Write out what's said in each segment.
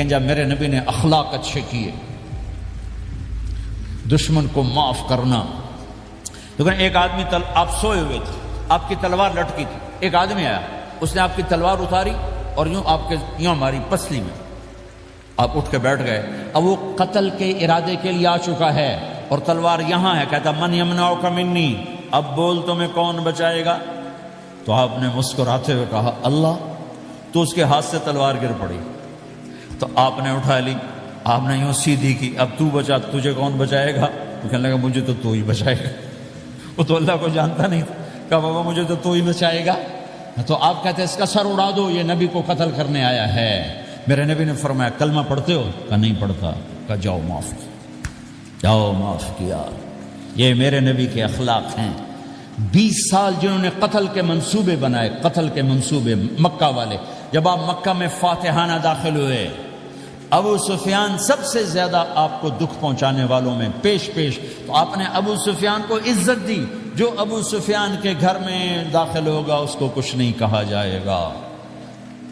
جب میرے نبی نے اخلاق اچھے کیے، دشمن کو معاف کرنا. لیکن ایک آدمی آپ سوئے ہوئے تھے، آپ کی تلوار لٹکی تھی، ایک آدمی آیا، اس نے آپ کی تلوار اتاری اور یوں آپ کے یوں ماری پسلی میں، آپ اٹھ کے بیٹھ گئے. اب وہ قتل کے ارادے کے لیے آ چکا ہے اور تلوار یہاں ہے. کہتا من یمنعک منی، اب بول تمہیں کون بچائے گا؟ تو آپ نے مسکراتے ہوئے کہا اللہ. تو اس کے ہاتھ سے تلوار گر پڑی، تو آپ نے اٹھا لی، آپ نے یوں سیدھی کی، اب تو بچا، تجھے کون بچائے گا؟ تو کہنے لگا مجھے تو ہی بچائے گا. وہ تو اللہ کو جانتا نہیں تھا. کہا بابا مجھے تو ہی بچائے گا. تو آپ کہتے ہیں اس کا سر اڑا دو، یہ نبی کو قتل کرنے آیا ہے. میرے نبی نے فرمایا کلمہ پڑھتے ہو؟ کہا نہیں پڑھتا. کہا جاؤ معاف کیا، جاؤ معاف کیا. یہ میرے نبی کے اخلاق ہیں. 20 سال جنہوں نے قتل کے منصوبے بنائے، قتل کے منصوبے مکہ والے. جب آپ مکہ میں فاتحانہ داخل ہوئے، ابو سفیان سب سے زیادہ آپ کو دکھ پہنچانے والوں میں پیش، تو آپ نے ابو سفیان کو عزت دی. جو ابو سفیان کے گھر میں داخل ہوگا اس کو کچھ نہیں کہا جائے گا.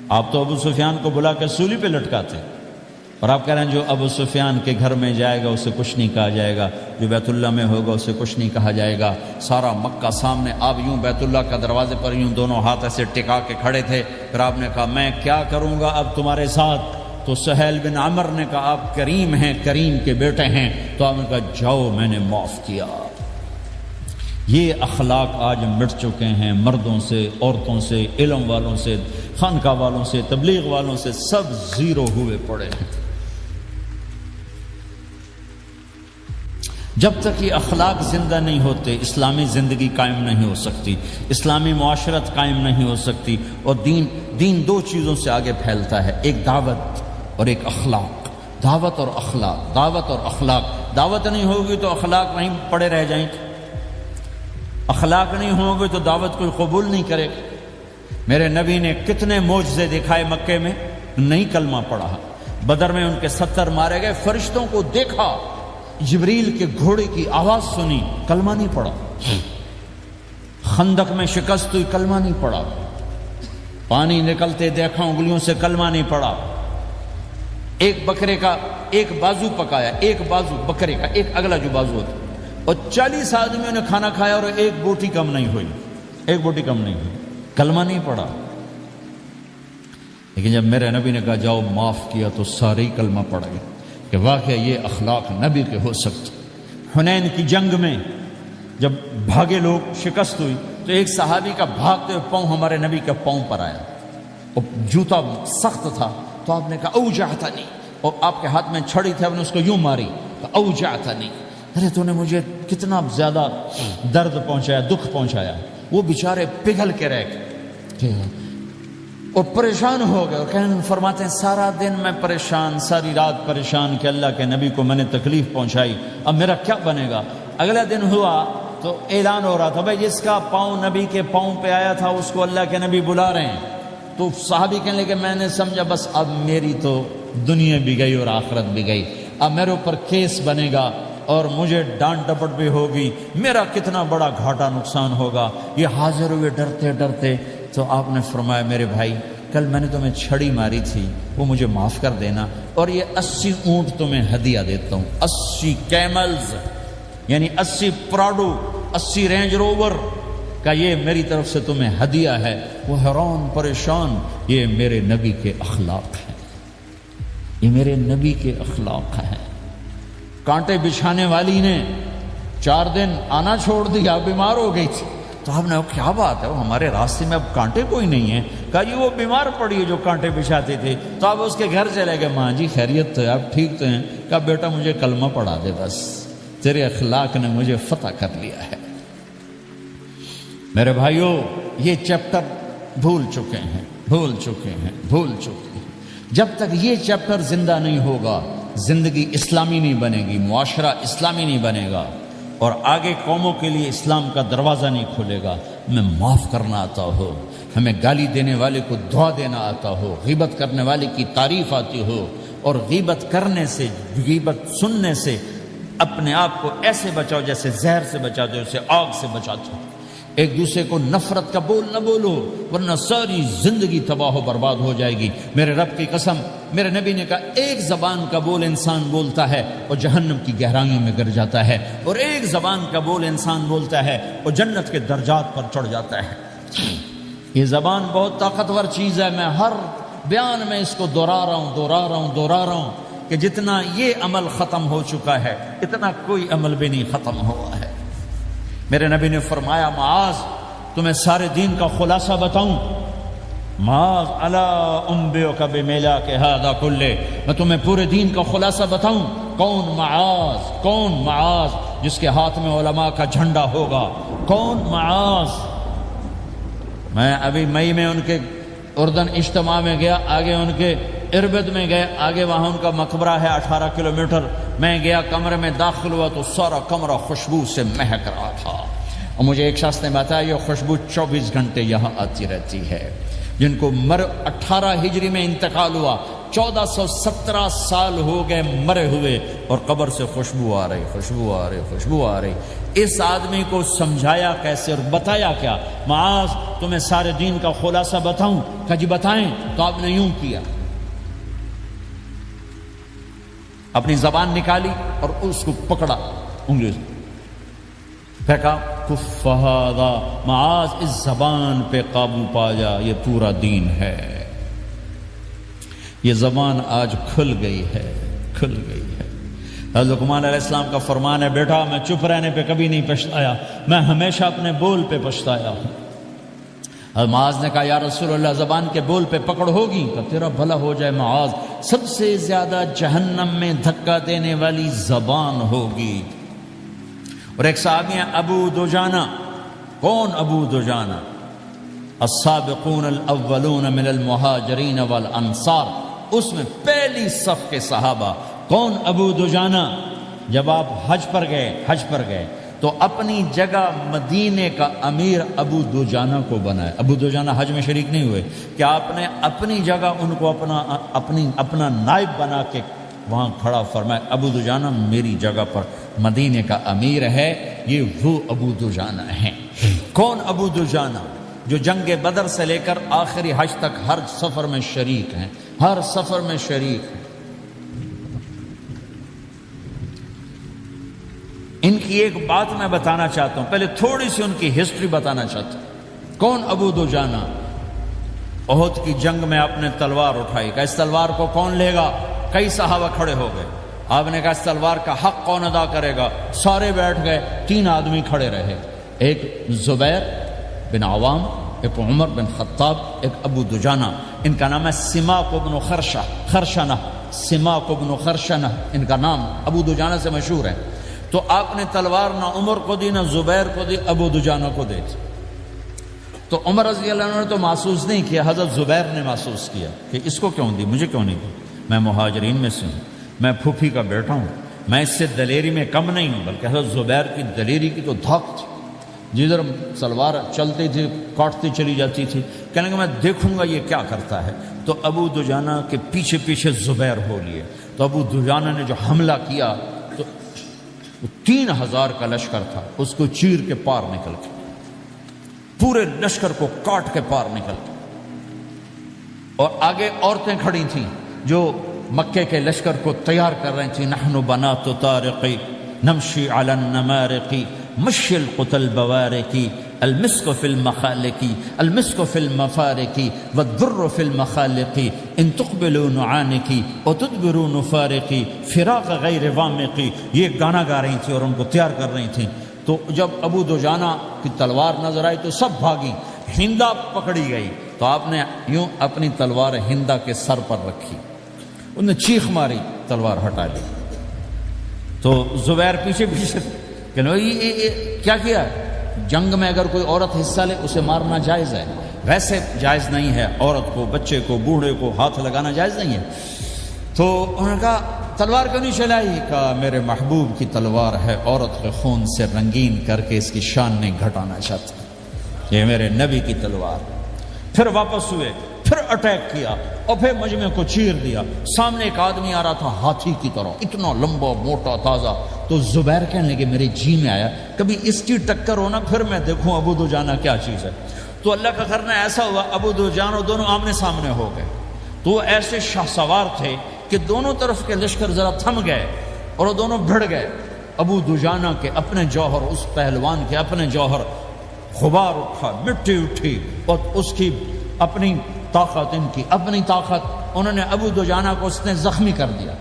آپ تو ابو سفیان کو بلا کے سولی پہ لٹکاتے، اور آپ کہہ رہے ہیں جو ابو سفیان کے گھر میں جائے گا اسے کچھ نہیں کہا جائے گا، جو بیت اللہ میں ہوگا اسے کچھ نہیں کہا جائے گا. سارا مکہ سامنے، آپ یوں بیت اللہ کا دروازے پر یوں دونوں ہاتھ ایسے ٹکا کے کھڑے تھے. پھر آپ نے کہا میں کیا کروں گا اب تمہارے ساتھ؟ تو سہیل بن عمر نے کہا آپ کریم ہیں، کریم کے بیٹے ہیں. تو آپ نے کہا جاؤ میں نے معاف کیا. یہ اخلاق آج مٹ چکے ہیں. مردوں سے، عورتوں سے، علم والوں سے، خانقاہ والوں سے، تبلیغ والوں سے، سب زیرو ہوئے پڑے ہیں. جب تک یہ اخلاق زندہ نہیں ہوتے اسلامی زندگی قائم نہیں ہو سکتی، اسلامی معاشرت قائم نہیں ہو سکتی. اور دین دو چیزوں سے آگے پھیلتا ہے، ایک دعوت اور ایک اخلاق. دعوت اور اخلاق، دعوت اور اخلاق. دعوت نہیں ہوگی تو اخلاق وہیں پڑے رہ جائیں گے، اخلاق نہیں ہوں گے تو دعوت کوئی قبول نہیں کرے گا. میرے نبی نے کتنے معجزے دکھائے مکے میں، نہیں کلمہ پڑھا. بدر میں ان کے 70 مارے گئے، فرشتوں کو دیکھا، جبریل کے گھوڑے کی آواز سنی، کلمہ نہیں پڑھا. خندق میں شکست ہوئی، کلمہ نہیں پڑھا. پانی نکلتے دیکھا انگلیوں سے، کلمہ نہیں پڑھا. ایک بکرے کا ایک بازو پکایا، ایک بازو بکرے کا، ایک اگلا جو بازو ہوتا، اور 40 آدمیوں نے کھانا کھایا اور ایک بوٹی کم نہیں ہوئی، ایک بوٹی کم نہیں ہوئی. کلمہ نہیں پڑھا. لیکن جب میرے نبی نے کہا جاؤ معاف کیا تو سارے ہی کلمہ پڑھ گئے کہ واقعہ یہ اخلاق نبی کے ہو سکتے. حنین کی جنگ میں جب بھاگے لوگ، شکست ہوئی، تو ایک صحابی کا بھاگتے ہوئے پاؤں ہمارے نبی کے پاؤں پر آیا، اور جوتا سخت تھا. تو آپ نے کہا اوجعتنی، اور آپ کے ہاتھ میں چھڑی تھی، آپ نے اس کو یوں ماری، اوجعتنی. ارے تو نے مجھے کتنا زیادہ درد پہنچایا، دکھ پہنچایا. وہ بیچارے پگھل کے رہ گئے اور پریشان ہو گئے. اور فرماتے ہیں سارا دن میں پریشان، ساری رات پریشان کہ اللہ کے نبی کو میں نے تکلیف پہنچائی، اب میرا کیا بنے گا. اگلا دن ہوا تو اعلان ہو رہا تھا بھائی جس کا پاؤں نبی کے پاؤں پہ آیا تھا اس کو اللہ کے نبی بلا رہے ہیں. تو صحابی کہنے لگے میں نے سمجھا بس اب میری تو دنیا بھی گئی اور آخرت بھی گئی، اب میرے اوپر کیس بنے گا اور مجھے ڈانٹ ڈپٹ بھی ہوگی، میرا کتنا بڑا گھاٹا نقصان ہوگا. یہ حاضر ہوئے ڈرتے ڈرتے. تو آپ نے فرمایا میرے بھائی کل میں نے تمہیں چھڑی ماری تھی، وہ مجھے معاف کر دینا، اور یہ 80 اونٹ تمہیں ہدیہ دیتا ہوں، 80 کیملز یعنی 80 پراڈو، 80 رینج روور کا یہ میری طرف سے تمہیں ہدیہ ہے. وہ حیران پریشان. یہ میرے نبی کے اخلاق ہیں، یہ میرے نبی کے اخلاق ہیں. کانٹے بچھانے والی نے 4 دن آنا چھوڑ دیا، بیمار ہو گئی تھی. تو آپ نے کہا کیا بات ہے، وہ ہمارے راستے میں اب کانٹے کوئی نہیں ہیں. کہا جی وہ بیمار پڑی ہے جو کانٹے بچھاتے تھے. تو آپ اس کے گھر چلے گئے. ماں جی خیریت تو ہے، آپ ٹھیک تو ہیں؟ کہا بیٹا مجھے کلمہ پڑھا دے، بس تیرے اخلاق نے مجھے فتح کر لیا ہے. میرے بھائیوں یہ چیپٹر بھول چکے ہیں، بھول چکے ہیں، بھول چکے ہیں. جب تک یہ چیپٹر زندہ نہیں ہوگا زندگی اسلامی نہیں بنے گی، معاشرہ اسلامی نہیں بنے گا، اور آگے قوموں کے لیے اسلام کا دروازہ نہیں کھلے گا. ہمیں معاف کرنا آتا ہو، ہمیں گالی دینے والے کو دعا دینا آتا ہو، غیبت کرنے والے کی تعریف آتی ہو، اور غیبت کرنے سے، غیبت سننے سے اپنے آپ کو ایسے بچاؤ جیسے زہر سے بچاتے ہو، اسے آگ سے بچاتے ہو. ایک دوسرے کو نفرت کا بول نہ بولو ورنہ ساری زندگی تباہ و برباد ہو جائے گی۔ میرے رب کی قسم، میرے نبی نے کہا ایک زبان کا بول انسان بولتا ہے اور جہنم کی گہرائیوں میں گر جاتا ہے، اور ایک زبان کا بول انسان بولتا ہے اور جنت کے درجات پر چڑھ جاتا ہے۔ یہ زبان بہت طاقتور چیز ہے، میں ہر بیان میں اس کو دہرا رہا ہوں کہ جتنا یہ عمل ختم ہو چکا ہے اتنا کوئی عمل بھی نہیں ختم ہوا ہے۔ میرے نبی نے فرمایا معاذ تمہیں سارے دین کا خلاصہ بتاؤں؟ معاذ الا انبئک بملاک ھذا کلہ، میں تمہیں پورے دین کا خلاصہ بتاؤں؟ کون معاذ جس کے ہاتھ میں علماء کا جھنڈا ہوگا؟ کون معاذ؟ میں ابھی مئی میں ان کے اردن اجتماع میں گیا، آگے ان کے اربد میں گئے، آگے وہاں ان کا مقبرہ ہے 18 کلومیٹر۔ میں گیا، کمرے میں داخل ہوا تو سارا کمرہ خوشبو سے مہک رہا تھا، اور مجھے ایک شخص نے بتایا یہ خوشبو 24 گھنٹے یہاں آتی رہتی ہے۔ جن کو 18 ہجری میں انتقال ہوا، 1417 سال ہو گئے مرے ہوئے، اور قبر سے خوشبو آ رہی۔ اس آدمی کو سمجھایا کیسے اور بتایا کیا؟ معاذ تمہیں سارے دین کا خلاصہ بتاؤں؟ کہا جی بتائیں۔ تو آپ نے یوں کیا، اپنی زبان نکالی اور اس کو پکڑا انگلی سے، پھینکا، کف ھذا، معاذ اس زبان پہ قابو پا جا، یہ پورا دین ہے۔ یہ زبان آج کھل گئی ہے۔ حضرت لقمان علیہ السلام کا فرمان ہے، بیٹا میں چپ رہنے پہ کبھی نہیں پچھتایا، میں ہمیشہ اپنے بول پہ پچھتایا ہوں۔ معاذ نے کہا یا رسول اللہ زبان کے بول پہ پکڑ ہوگی؟ کہ تیرا بھلا ہو جائے معاذ، سب سے زیادہ جہنم میں دھکا دینے والی زبان ہوگی۔ اور ایک صحابی ہیں ابو دجانہ۔ کون ابو دجانہ؟ السابقون الاولون من المہاجرین والانصار، اس میں پہلی صف کے صحابہ۔ کون ابو دجانہ؟ جب آپ حج پر گئے تو اپنی جگہ مدینے کا امیر ابو دجانہ کو بنائے۔ ابو دجانہ حج میں شریک نہیں ہوئے، کہ آپ نے اپنی جگہ ان کو اپنا نائب بنا کے وہاں کھڑا فرمایا ابو دجانہ میری جگہ پر مدینے کا امیر ہے، یہ وہ ابو دجانہ ہیں۔ کون ابو دجانہ؟ جو جنگ بدر سے لے کر آخری حج تک ہر سفر میں شریک ہیں، ان کی ایک بات میں بتانا چاہتا ہوں، پہلے تھوڑی سی ان کی ہسٹری بتانا چاہتا ہوں۔ کون ابو دجانہ؟ احد کی جنگ میں آپ نے تلوار اٹھائی، کہ اس تلوار کو کون لے گا؟ کئی صحابہ کھڑے ہو گئے۔ آپ نے کہا اس تلوار کا حق کون ادا کرے گا؟ سارے بیٹھ گئے، 3 آدمی کھڑے رہے، ایک زبیر بن عوام، ایک عمر بن خطاب، ایک ابو دجانہ۔ ان کا نام ہے سماک بن خرشنہ، ان کا نام ابو دجانہ سے مشہور ہے۔ تو آپ نے تلوار نہ عمر کو دی، نہ زبیر کو دی، ابو دجانہ کو دے دی۔ تو عمر رضی اللہ عنہ نے تو محسوس نہیں کیا، حضرت زبیر نے محسوس کیا کہ اس کو کیوں دی، مجھے کیوں نہیں دی؟ میں مہاجرین میں سے ہوں، میں پھوپھی کا بیٹا ہوں، میں اس سے دلیری میں کم نہیں ہوں۔ بلکہ حضرت زبیر کی دلیری کی تو دھاک تھی، جدھر سلوار چلتی تھی کاٹتی چلی جاتی تھی، کہنے کہ میں دیکھوں گا یہ کیا کرتا ہے۔ تو ابو دجانہ کے پیچھے پیچھے زبیر ہو لیے۔ تو ابو دجانہ نے جو حملہ کیا تو 3000 کا لشکر تھا، اس کو چیر کے پار نکل کے، پورے لشکر کو کاٹ کے پار نکل کے، اور آگے عورتیں کھڑی تھیں جو مکے کے لشکر کو تیار کر رہی تھیں۔ نحن بنات طارق نمشی علی النمارق مشی القتل بوارقی المسک فی المخالقی المسک فی المفارقی والضر فی المخالقی ان تقبلوا نعانقی وتدبروا نفارقی فراق غیر وامقی۔ یہ گانا گا رہی تھی اور ان کو تیار کر رہی تھیں۔ تو جب ابو دجانہ کی تلوار نظر آئی تو سب بھاگی، ہندا پکڑی گئی۔ تو آپ نے یوں اپنی تلوار ہندا کے سر پر رکھی، انہوں نے چیخ ماری، تلوار ہٹا لی۔ تو زبیر پیچھے پیچھے کہ کیا کیا؟ جنگ میں اگر کوئی عورت حصہ لے اسے مارنا جائز ہے، ویسے جائز نہیں ہے، عورت کو، بچے کو، بوڑھے کو ہاتھ لگانا جائز نہیں ہے۔ تو انہوں نے کہا تلوار کیوں نہیں چلائی؟ کہا میرے محبوب کی تلوار ہے، عورت کے خون سے رنگین کر کے اس کی شان نہیں گھٹانا چاہتا، یہ میرے نبی کی تلوار۔ پھر واپس ہوئے، پھر اٹیک کیا اور پھر مجمع کو چیر دیا. سامنے ایک آدمی آ رہا تھا ہاتھی کی طرح، اتنا لمبا موٹا تازہ. تو زبیر کہنے لگے میرے جی میں آیا کبھی اس کی ٹکر ہونا پھر میں دیکھوں ابو دجانہ کیا چیز ہے. تو اللہ کا کرنا ایسا ہوا ابو دجانہ دونوں آمنے سامنے ہو گئے. تو وہ ایسے شاہ سوار تھے کہ دونوں طرف کے لشکر ذرا تھم گئے اور وہ دونوں بھڑ گئے. ابو دجانہ کے اپنے جوہر، اس پہلوان کے اپنے جوہر، غبار اٹھا، مٹی اٹھی، اور اس کی اپنی طاقت، ان کی اپنی طاقت. انہوں نے ابو دجانہ کو اس نے زخمی کر دیا.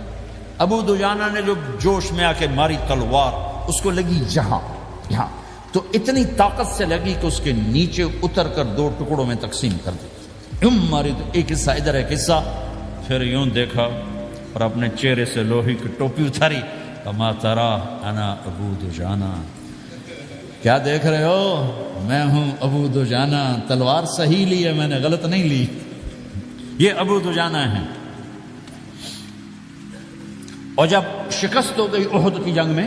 ابو دجانہ نے جو جوش میں آ کے ماری تلوار، اس کو لگی یہاں، تو اتنی طاقت سے لگی کہ اس کے نیچے اتر کر 2 ٹکڑوں میں تقسیم کر دی. ماری تو ایک حصہ ادھر ایک حصہ. پھر یوں دیکھا اور اپنے چہرے سے لوہے کی ٹوپی اتاری. کما ترا انا ابو دجانہ، کیا دیکھ رہے ہو؟ میں ہوں ابو دجانہ. تلوار صحیح لی ہے میں نے، غلط نہیں لی. یہ ابو دجانہ ہیں. اور جب شکست ہو گئی احد کی جنگ میں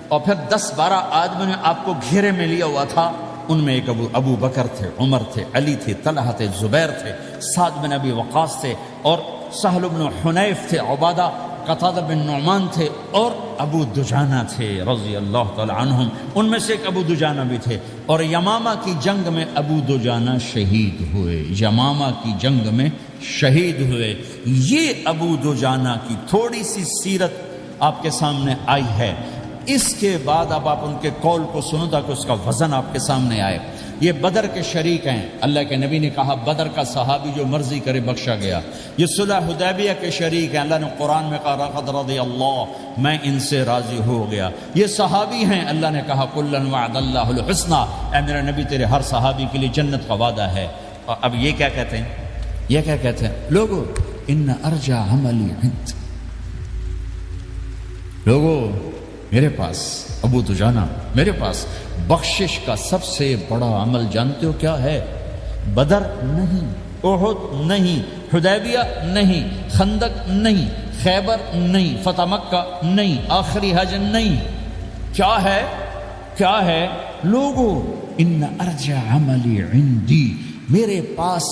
اور پھر 10-12 آدمی نے آپ کو گھیرے میں لیا ہوا تھا، ان میں ایک ابو بکر تھے، عمر تھے، علی تھے، طلحہ تھے، زبیر تھے، سعد بن ابی وقاص تھے، اور سہل بن حنیف تھے، عبادہ قتادہ بن نعمان تھے، اور ابو دجانہ تھے رضی اللہ تعالی عنہم. ان میں سے ایک ابو دجانہ بھی تھے. اور یمامہ کی جنگ میں ابو دجانہ شہید ہوئے. یمامہ کی جنگ میں شہید ہوئے. یہ ابو دجانہ کی تھوڑی سی سیرت آپ کے سامنے آئی ہے. اس کے بعد اب آپ ان کے قول کو سنو تاکہ اس کا وزن آپ کے سامنے آئے. یہ بدر کے شریک ہیں. اللہ کے نبی نے کہا بدر کا صحابی جو مرضی کرے بخشا گیا. یہ صلح حدیبیہ کے شریک ہیں. اللہ نے قرآن میں کہا لقد رضی اللہ، میں ان سے راضی ہو گیا. یہ صحابی ہیں. اللہ نے کہا کلا وعد اللہ الحسنی، اے میرے نبی تیرے ہر صحابی کے لیے جنت کا وعدہ ہے. اور اب یہ کیا کہتے ہیں؟ یہ کیا کہتے ہیں لوگو؟ ان ارجع عملی عند، لوگو میرے پاس، ابو دجانہ میرے پاس بخشش کا سب سے بڑا عمل جانتے ہو کیا ہے؟ بدر نہیں، احد نہیں، حدیبیہ نہیں، خندق نہیں، خیبر نہیں، فتح مکہ نہیں، آخری حج نہیں. کیا ہے؟ کیا ہے لوگو؟ ان ارجع عملی عندی، میرے پاس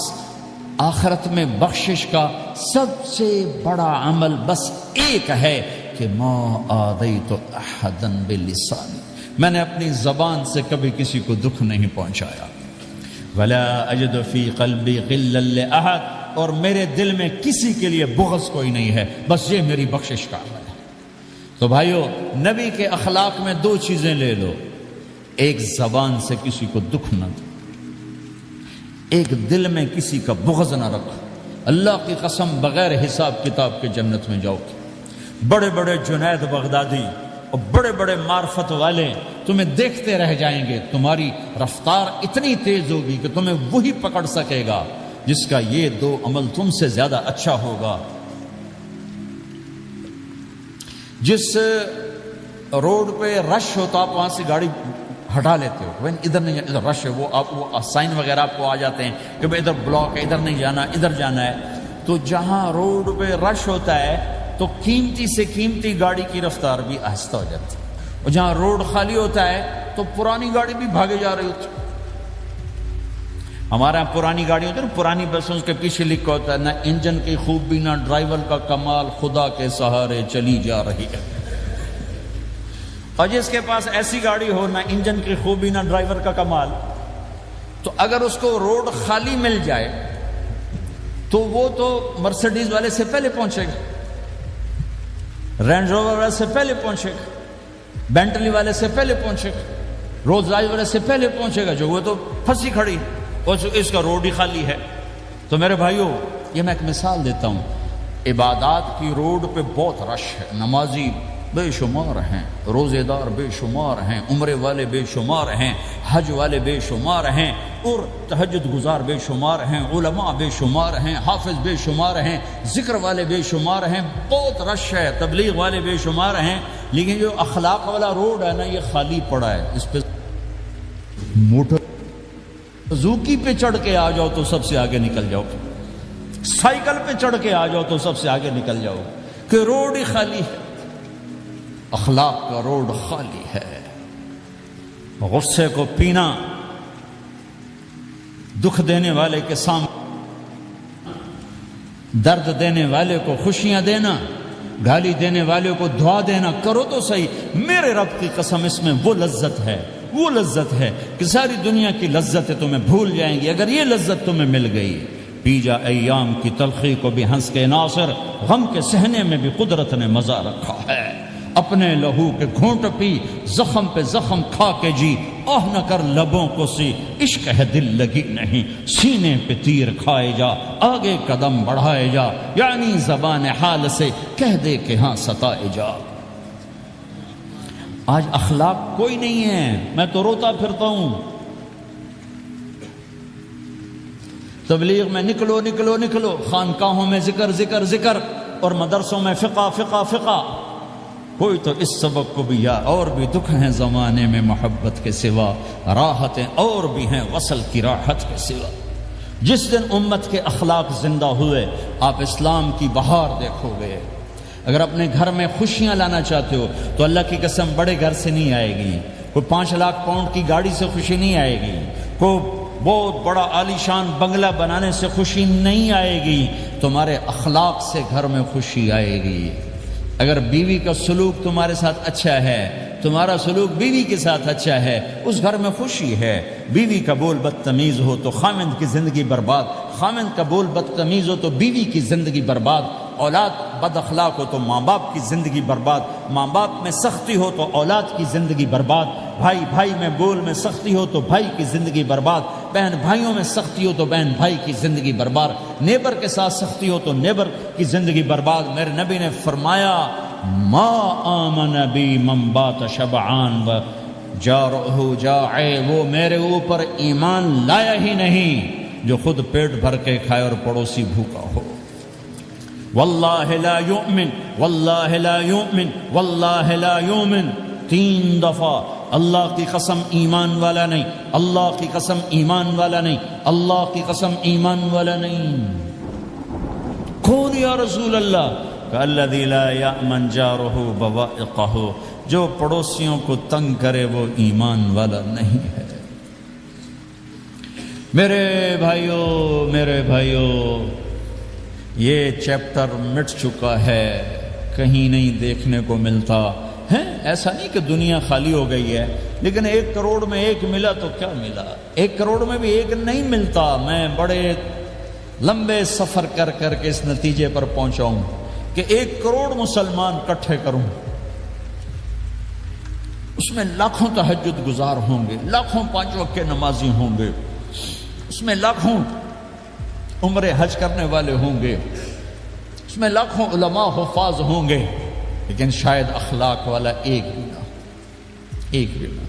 آخرت میں بخشش کا سب سے بڑا عمل بس ایک ہے کہ ما آذیت احدا بلسانی، میں نے اپنی زبان سے کبھی کسی کو دکھ نہیں پہنچایا. ولا اجد فی قلبی غلا لاحد، اور میرے دل میں کسی کے لیے بغض کوئی نہیں ہے، بس یہ میری بخشش کا عمل ہے. تو بھائیو، نبی کے اخلاق میں 2 چیزیں لے لو. ایک زبان سے کسی کو دکھ نہ دو، ایک دل میں کسی کا بغض نہ رکھو. اللہ کی قسم بغیر حساب کتاب کے جنت میں جاؤ گے. بڑے بڑے جنید بغدادی اور بڑے بڑے معرفت والے تمہیں دیکھتے رہ جائیں گے. تمہاری رفتار اتنی تیز ہوگی کہ تمہیں وہی پکڑ سکے گا جس کا یہ 2 عمل تم سے زیادہ اچھا ہوگا. جس روڈ پہ رش ہوتا آپ وہاں سے گاڑی ہٹا لیتے ہو، ادھر نہیں جانا، ادھر رش ہے، وہ سائن وغیرہ آپ کو آ جاتے ہیں کہ بھائی ادھر بلاک ہے، ادھر نہیں جانا، ادھر جانا ہے. تو جہاں روڈ پہ رش ہوتا ہے تو قیمتی سے قیمتی گاڑی کی رفتار بھی آہستہ ہو جاتی ہے، اور جہاں روڈ خالی ہوتا ہے تو پرانی گاڑی بھی بھاگے جا رہی ہوتی. ہمارے یہاں پرانی گاڑی ہوتی ہے نا، پرانی بسوں کے پیچھے لکھا ہوتا ہے نہ انجن کی خوبی نہ ڈرائیور کا کمال، خدا کے سہارے چلی جا رہی ہے. اور جس کے پاس ایسی گاڑی ہو، نہ انجن کی خوبی نہ ڈرائیور کا کمال، تو اگر اس کو روڈ خالی مل جائے تو وہ تو مرسیڈیز والے سے پہلے پہنچے گا، رینج روور والے سے پہلے پہنچے گا، بینٹلی والے سے پہلے پہنچے گا، رولز رائس والے سے پہلے پہنچے گا، جو وہ تو پھنسی کھڑی اور اس کا روڈ ہی خالی ہے. تو میرے بھائیوں، یہ میں ایک مثال دیتا ہوں. عبادات کی روڈ پہ بہت رش ہے. نمازی بے شمار ہیں، روزے دار بے شمار ہیں، عمرے والے بے شمار ہیں، حج والے بے شمار ہیں، اور تہجد گزار بے شمار ہیں، علماء بے شمار ہیں، حافظ بے شمار ہیں، ذکر والے بے شمار ہیں. بہت رش ہے، تبلیغ والے بے شمار ہیں. لیکن جو اخلاق والا روڈ ہے نا، یہ خالی پڑا ہے. اس پہ موٹر زوکی پہ چڑھ کے آ جاؤ تو سب سے آگے نکل جاؤ، سائیکل پہ چڑھ کے آ جاؤ تو سب سے آگے نکل جاؤ، کہ روڈ ہی خالی ہے. اخلاق کا روڈ خالی ہے. غصے کو پینا، دکھ دینے والے کے سامنے درد دینے والے کو خوشیاں دینا، گالی دینے والے کو دعا دینا، کرو تو صحیح۔ میرے رب کی قسم اس میں وہ لذت ہے کہ ساری دنیا کی لذتیں تمہیں بھول جائیں گی اگر یہ لذت تمہیں مل گئی۔ پی جا ایام کی تلخی کو بھی ہنس کے ناصر، غم کے سہنے میں بھی قدرت نے مزہ رکھا ہے۔ اپنے لہو کے گھونٹ پی، زخم پہ زخم کھا کے جی، آہ نہ کر لبوں کو سی، عشق ہے دل لگی نہیں، سینے پہ تیر کھائے جا، آگے قدم بڑھائے جا، یعنی زبان حال سے کہہ دے کہ ہاں ستائے جا۔ آج اخلاق کوئی نہیں ہے، میں تو روتا پھرتا ہوں۔ تبلیغ میں نکلو نکلو نکلو، خانقاہوں میں ذکر اور مدرسوں میں فقہ، کوئی تو اس سبق کو بھی یا اور بھی دکھ ہیں زمانے میں محبت کے سوا، راحتیں اور بھی ہیں وصل کی راحت کے سوا۔ جس دن امت کے اخلاق زندہ ہوئے آپ اسلام کی بہار دیکھو گے۔ اگر اپنے گھر میں خوشیاں لانا چاہتے ہو تو اللہ کی قسم بڑے گھر سے نہیں آئے گی، کوئی 5 لاکھ پاؤنڈ کی گاڑی سے خوشی نہیں آئے گی، کوئی بہت بڑا عالی شان بنگلہ بنانے سے خوشی نہیں آئے گی، تمہارے اخلاق سے گھر میں خوشی آئے گی۔ اگر بیوی کا سلوک تمہارے ساتھ اچھا ہے، تمہارا سلوک بیوی کے ساتھ اچھا ہے، اس گھر میں خوشی ہے۔ بیوی کا بول بدتمیز ہو تو خامند کی زندگی برباد، خامند کا بول بدتمیز ہو تو بیوی کی زندگی برباد، اولاد بد اخلاق ہو تو ماں باپ کی زندگی برباد، ماں باپ میں سختی ہو تو اولاد کی زندگی برباد، بھائی میں بول میں سختی ہو تو بھائی کی زندگی برباد، بہن بھائیوں میں سختی ہو تو بہن بھائی کی زندگی برباد، نیبر کے ساتھ سختی ہو تو نیبر کی زندگی برباد۔ میرے نبی نے فرمایا ما آمن بی من بات شبعان و جارہ جائع، وہ میرے اوپر ایمان لایا ہی نہیں جو خود پیٹ بھر کے کھائے اور پڑوسی بھوکا ہو۔ واللہ لا یؤمن، واللہ لا یؤمن، واللہ لا یؤمن، 3 دفعہ اللہ کی قسم ایمان والا نہیں، اللہ کی قسم ایمان والا نہیں، اللہ کی قسم ایمان والا نہیں۔ کون یا رسول اللہ؟ الذی لا یأمن جارہ بوائقہ، جو پڑوسیوں کو تنگ کرے وہ ایمان والا نہیں ہے۔ میرے بھائیوں یہ چیپٹر مٹ چکا ہے، کہیں نہیں دیکھنے کو ملتا ہے۔ ایسا نہیں کہ دنیا خالی ہو گئی ہے، لیکن 1 کروڑ میں 1 ملا تو کیا ملا، 1 کروڑ میں بھی 1 نہیں ملتا۔ میں بڑے لمبے سفر کر کے اس نتیجے پر پہنچا ہوں کہ 1 کروڑ مسلمان اکٹھے کروں، اس میں لاکھوں تہجد گزار ہوں گے، لاکھوں 5 وقت کے نمازی ہوں گے، اس میں لاکھوں عمرے حج کرنے والے ہوں گے، اس میں لاکھوں علماء حفاظ ہوں گے، لیکن شاید اخلاق والا ایک بھی نہ۔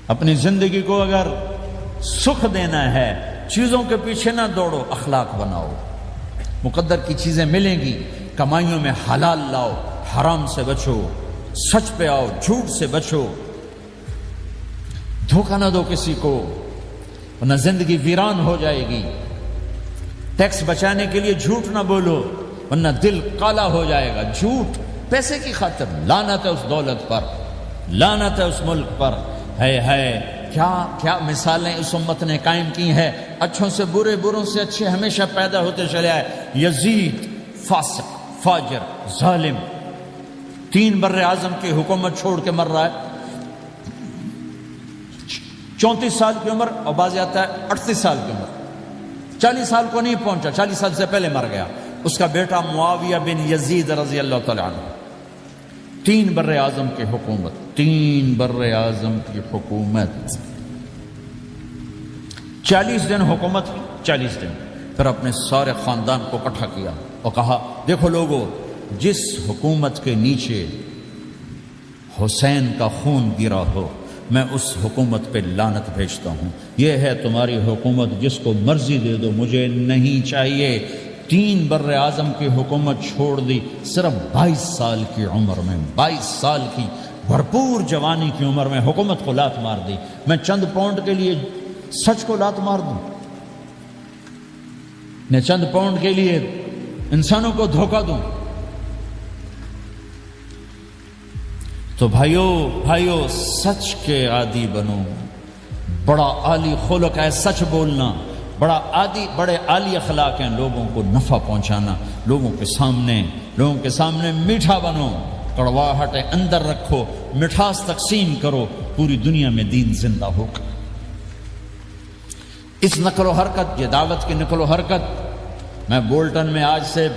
اپنی زندگی کو اگر سکھ دینا ہے، چیزوں کے پیچھے نہ دوڑو، اخلاق بناؤ۔ مقدر کی چیزیں ملیں گی، کمائیوں میں حلال لاؤ، حرام سے بچو، سچ پہ آؤ، جھوٹ سے بچو، دھوکہ نہ دو کسی کو، ورنہ زندگی ویران ہو جائے گی۔ ٹیکس بچانے کے لیے جھوٹ نہ بولو، ورنہ دل کالا ہو جائے گا۔ جھوٹ پیسے کی خاطر، لعنت ہے اس دولت پر، لعنت ہے اس ملک پر۔ ہے کیا مثالیں اس امت نے قائم کی ہیں، اچھوں سے برے، بروں سے اچھے ہمیشہ پیدا ہوتے چلے آئے۔ یزید فاسق، فاجر، ظالم، 3 بر اعظم کی حکومت چھوڑ کے مر رہا ہے، 34 سال کی عمر، اور بعض آتا ہے 38 سال کی عمر، 40 سال کو نہیں پہنچا، 40 سال سے پہلے مر گیا۔ اس کا بیٹا معاویہ بن یزید رضی اللہ تعالیٰ عنہ، 3 بر اعظم کی حکومت، 3 بر اعظم کی حکومت، 40 دن حکومت کی، 40 دن، پھر اپنے سارے خاندان کو اکٹھا کیا اور کہا دیکھو لوگو، جس حکومت کے نیچے حسین کا خون گرا ہو، میں اس حکومت پہ لعنت بھیجتا ہوں۔ یہ ہے تمہاری حکومت، جس کو مرضی دے دو، مجھے نہیں چاہیے۔ 3 بر اعظم کی حکومت چھوڑ دی، صرف 22 سال کی عمر میں، 22 سال کی بھرپور جوانی کی عمر میں حکومت کو لات مار دی۔ میں چند پاؤنڈ کے لیے سچ کو لات مار دوں؟ میں چند پاؤنڈ کے لیے انسانوں کو دھوکہ دوں؟ تو بھائیو سچ کے عادی بنو۔ بڑا عالی خلق ہے سچ بولنا، بڑے عالی اخلاق ہیں، لوگوں کو نفع پہنچانا، لوگوں کے سامنے میٹھا بنو، کڑواہٹ اندر رکھو، مٹھاس تقسیم کرو، پوری دنیا میں دین زندہ ہوگا۔ اس نقل و حرکت، یہ دعوت کی نقل و حرکت، میں بولٹن میں آج سے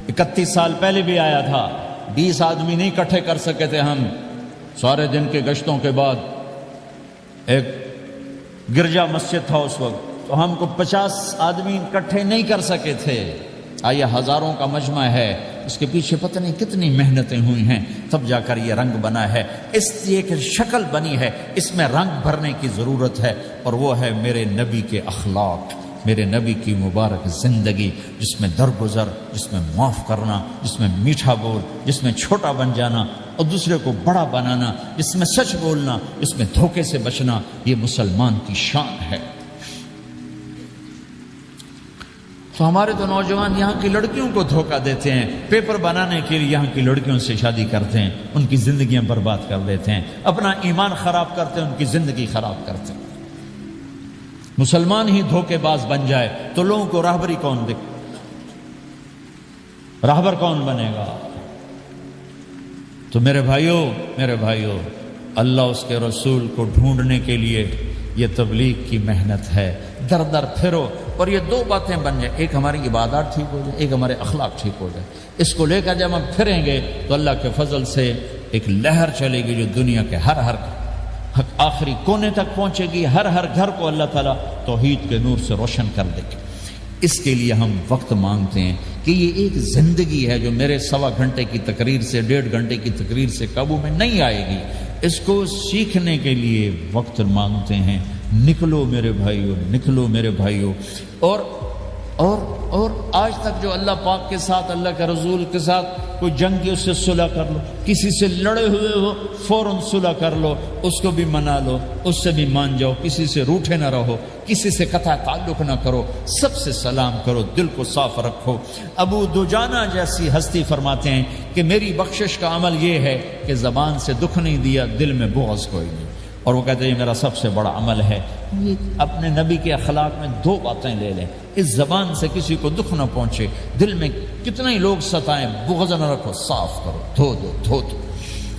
31 سال پہلے بھی آیا تھا، 20 آدمی نہیں اکٹھے کر سکے تھے ہم، سارے دن کے گشتوں کے بعد۔ ایک گرجا مسجد تھا اس وقت، تو ہم کو 50 آدمی اکٹھے نہیں کر سکے تھے، آئیے ہزاروں کا مجمع ہے، اس کے پیچھے پتہ نہیں کتنی محنتیں ہوئی ہیں، تب جا کر یہ رنگ بنا ہے، اس لیے کہ شکل بنی ہے، اس میں رنگ بھرنے کی ضرورت ہے، اور وہ ہے میرے نبی کے اخلاق، میرے نبی کی مبارک زندگی، جس میں درگزر، جس میں معاف کرنا، جس میں میٹھا بول، جس میں چھوٹا بن جانا اور دوسرے کو بڑا بنانا، جس میں سچ بولنا، جس میں دھوکے سے بچنا، یہ مسلمان کی شان ہے۔ تو ہمارے تو نوجوان یہاں کی لڑکیوں کو دھوکہ دیتے ہیں، پیپر بنانے کے لیے یہاں کی لڑکیوں سے شادی کرتے ہیں، ان کی زندگیاں برباد کر دیتے ہیں، اپنا ایمان خراب کرتے ہیں، ان کی زندگی خراب کرتے ہیں۔ مسلمان ہی دھوکے باز بن جائے تو لوگوں کو راہبری کون دے، راہبر کون بنے گا؟ تو میرے بھائیوں، اللہ اس کے رسول کو ڈھونڈنے کے لیے یہ تبلیغ کی محنت ہے، در در پھرو، اور یہ دو باتیں بن جائیں، ایک ہماری عبادات ٹھیک ہو جائے، ایک ہمارے اخلاق ٹھیک ہو جائے، اس کو لے کر جب ہم پھریں گے تو اللہ کے فضل سے ایک لہر چلے گی جو دنیا کے ہر آخری کونے تک پہنچے گی، ہر گھر کو اللہ تعالیٰ توحید کے نور سے روشن کر دے گی۔ اس کے لیے ہم وقت مانگتے ہیں کہ یہ ایک زندگی ہے جو میرے 1.25 گھنٹے کی تقریر سے 1.5 گھنٹے کی تقریر سے قابو میں نہیں آئے گی، اس کو سیکھنے کے لیے وقت مانگتے ہیں۔ نکلو میرے بھائیوں، اور آج تک جو اللہ پاک کے ساتھ، اللہ کے رسول کے ساتھ کوئی جنگ کی، اس سے صلح کر لو، کسی سے لڑے ہوئے ہو فوراً صلح کر لو، اس کو بھی منا لو، اس سے بھی مان جاؤ، کسی سے روٹھے نہ رہو، کسی سے قطع تعلق نہ کرو، سب سے سلام کرو، دل کو صاف رکھو۔ ابو دجانہ جیسی ہستی فرماتے ہیں کہ میری بخشش کا عمل یہ ہے کہ زبان سے دکھ نہیں دیا، دل میں بغض کوئی نہیں، اور وہ کہتے ہیں یہ میرا سب سے بڑا عمل ہے۔ اپنے نبی کے اخلاق میں 2 باتیں لے لیں، اس زبان سے کسی کو دکھ نہ پہنچے، دل میں کتنے ہی لوگ ستائیں، بغض نہ رکھو، صاف کرو، دھو دو،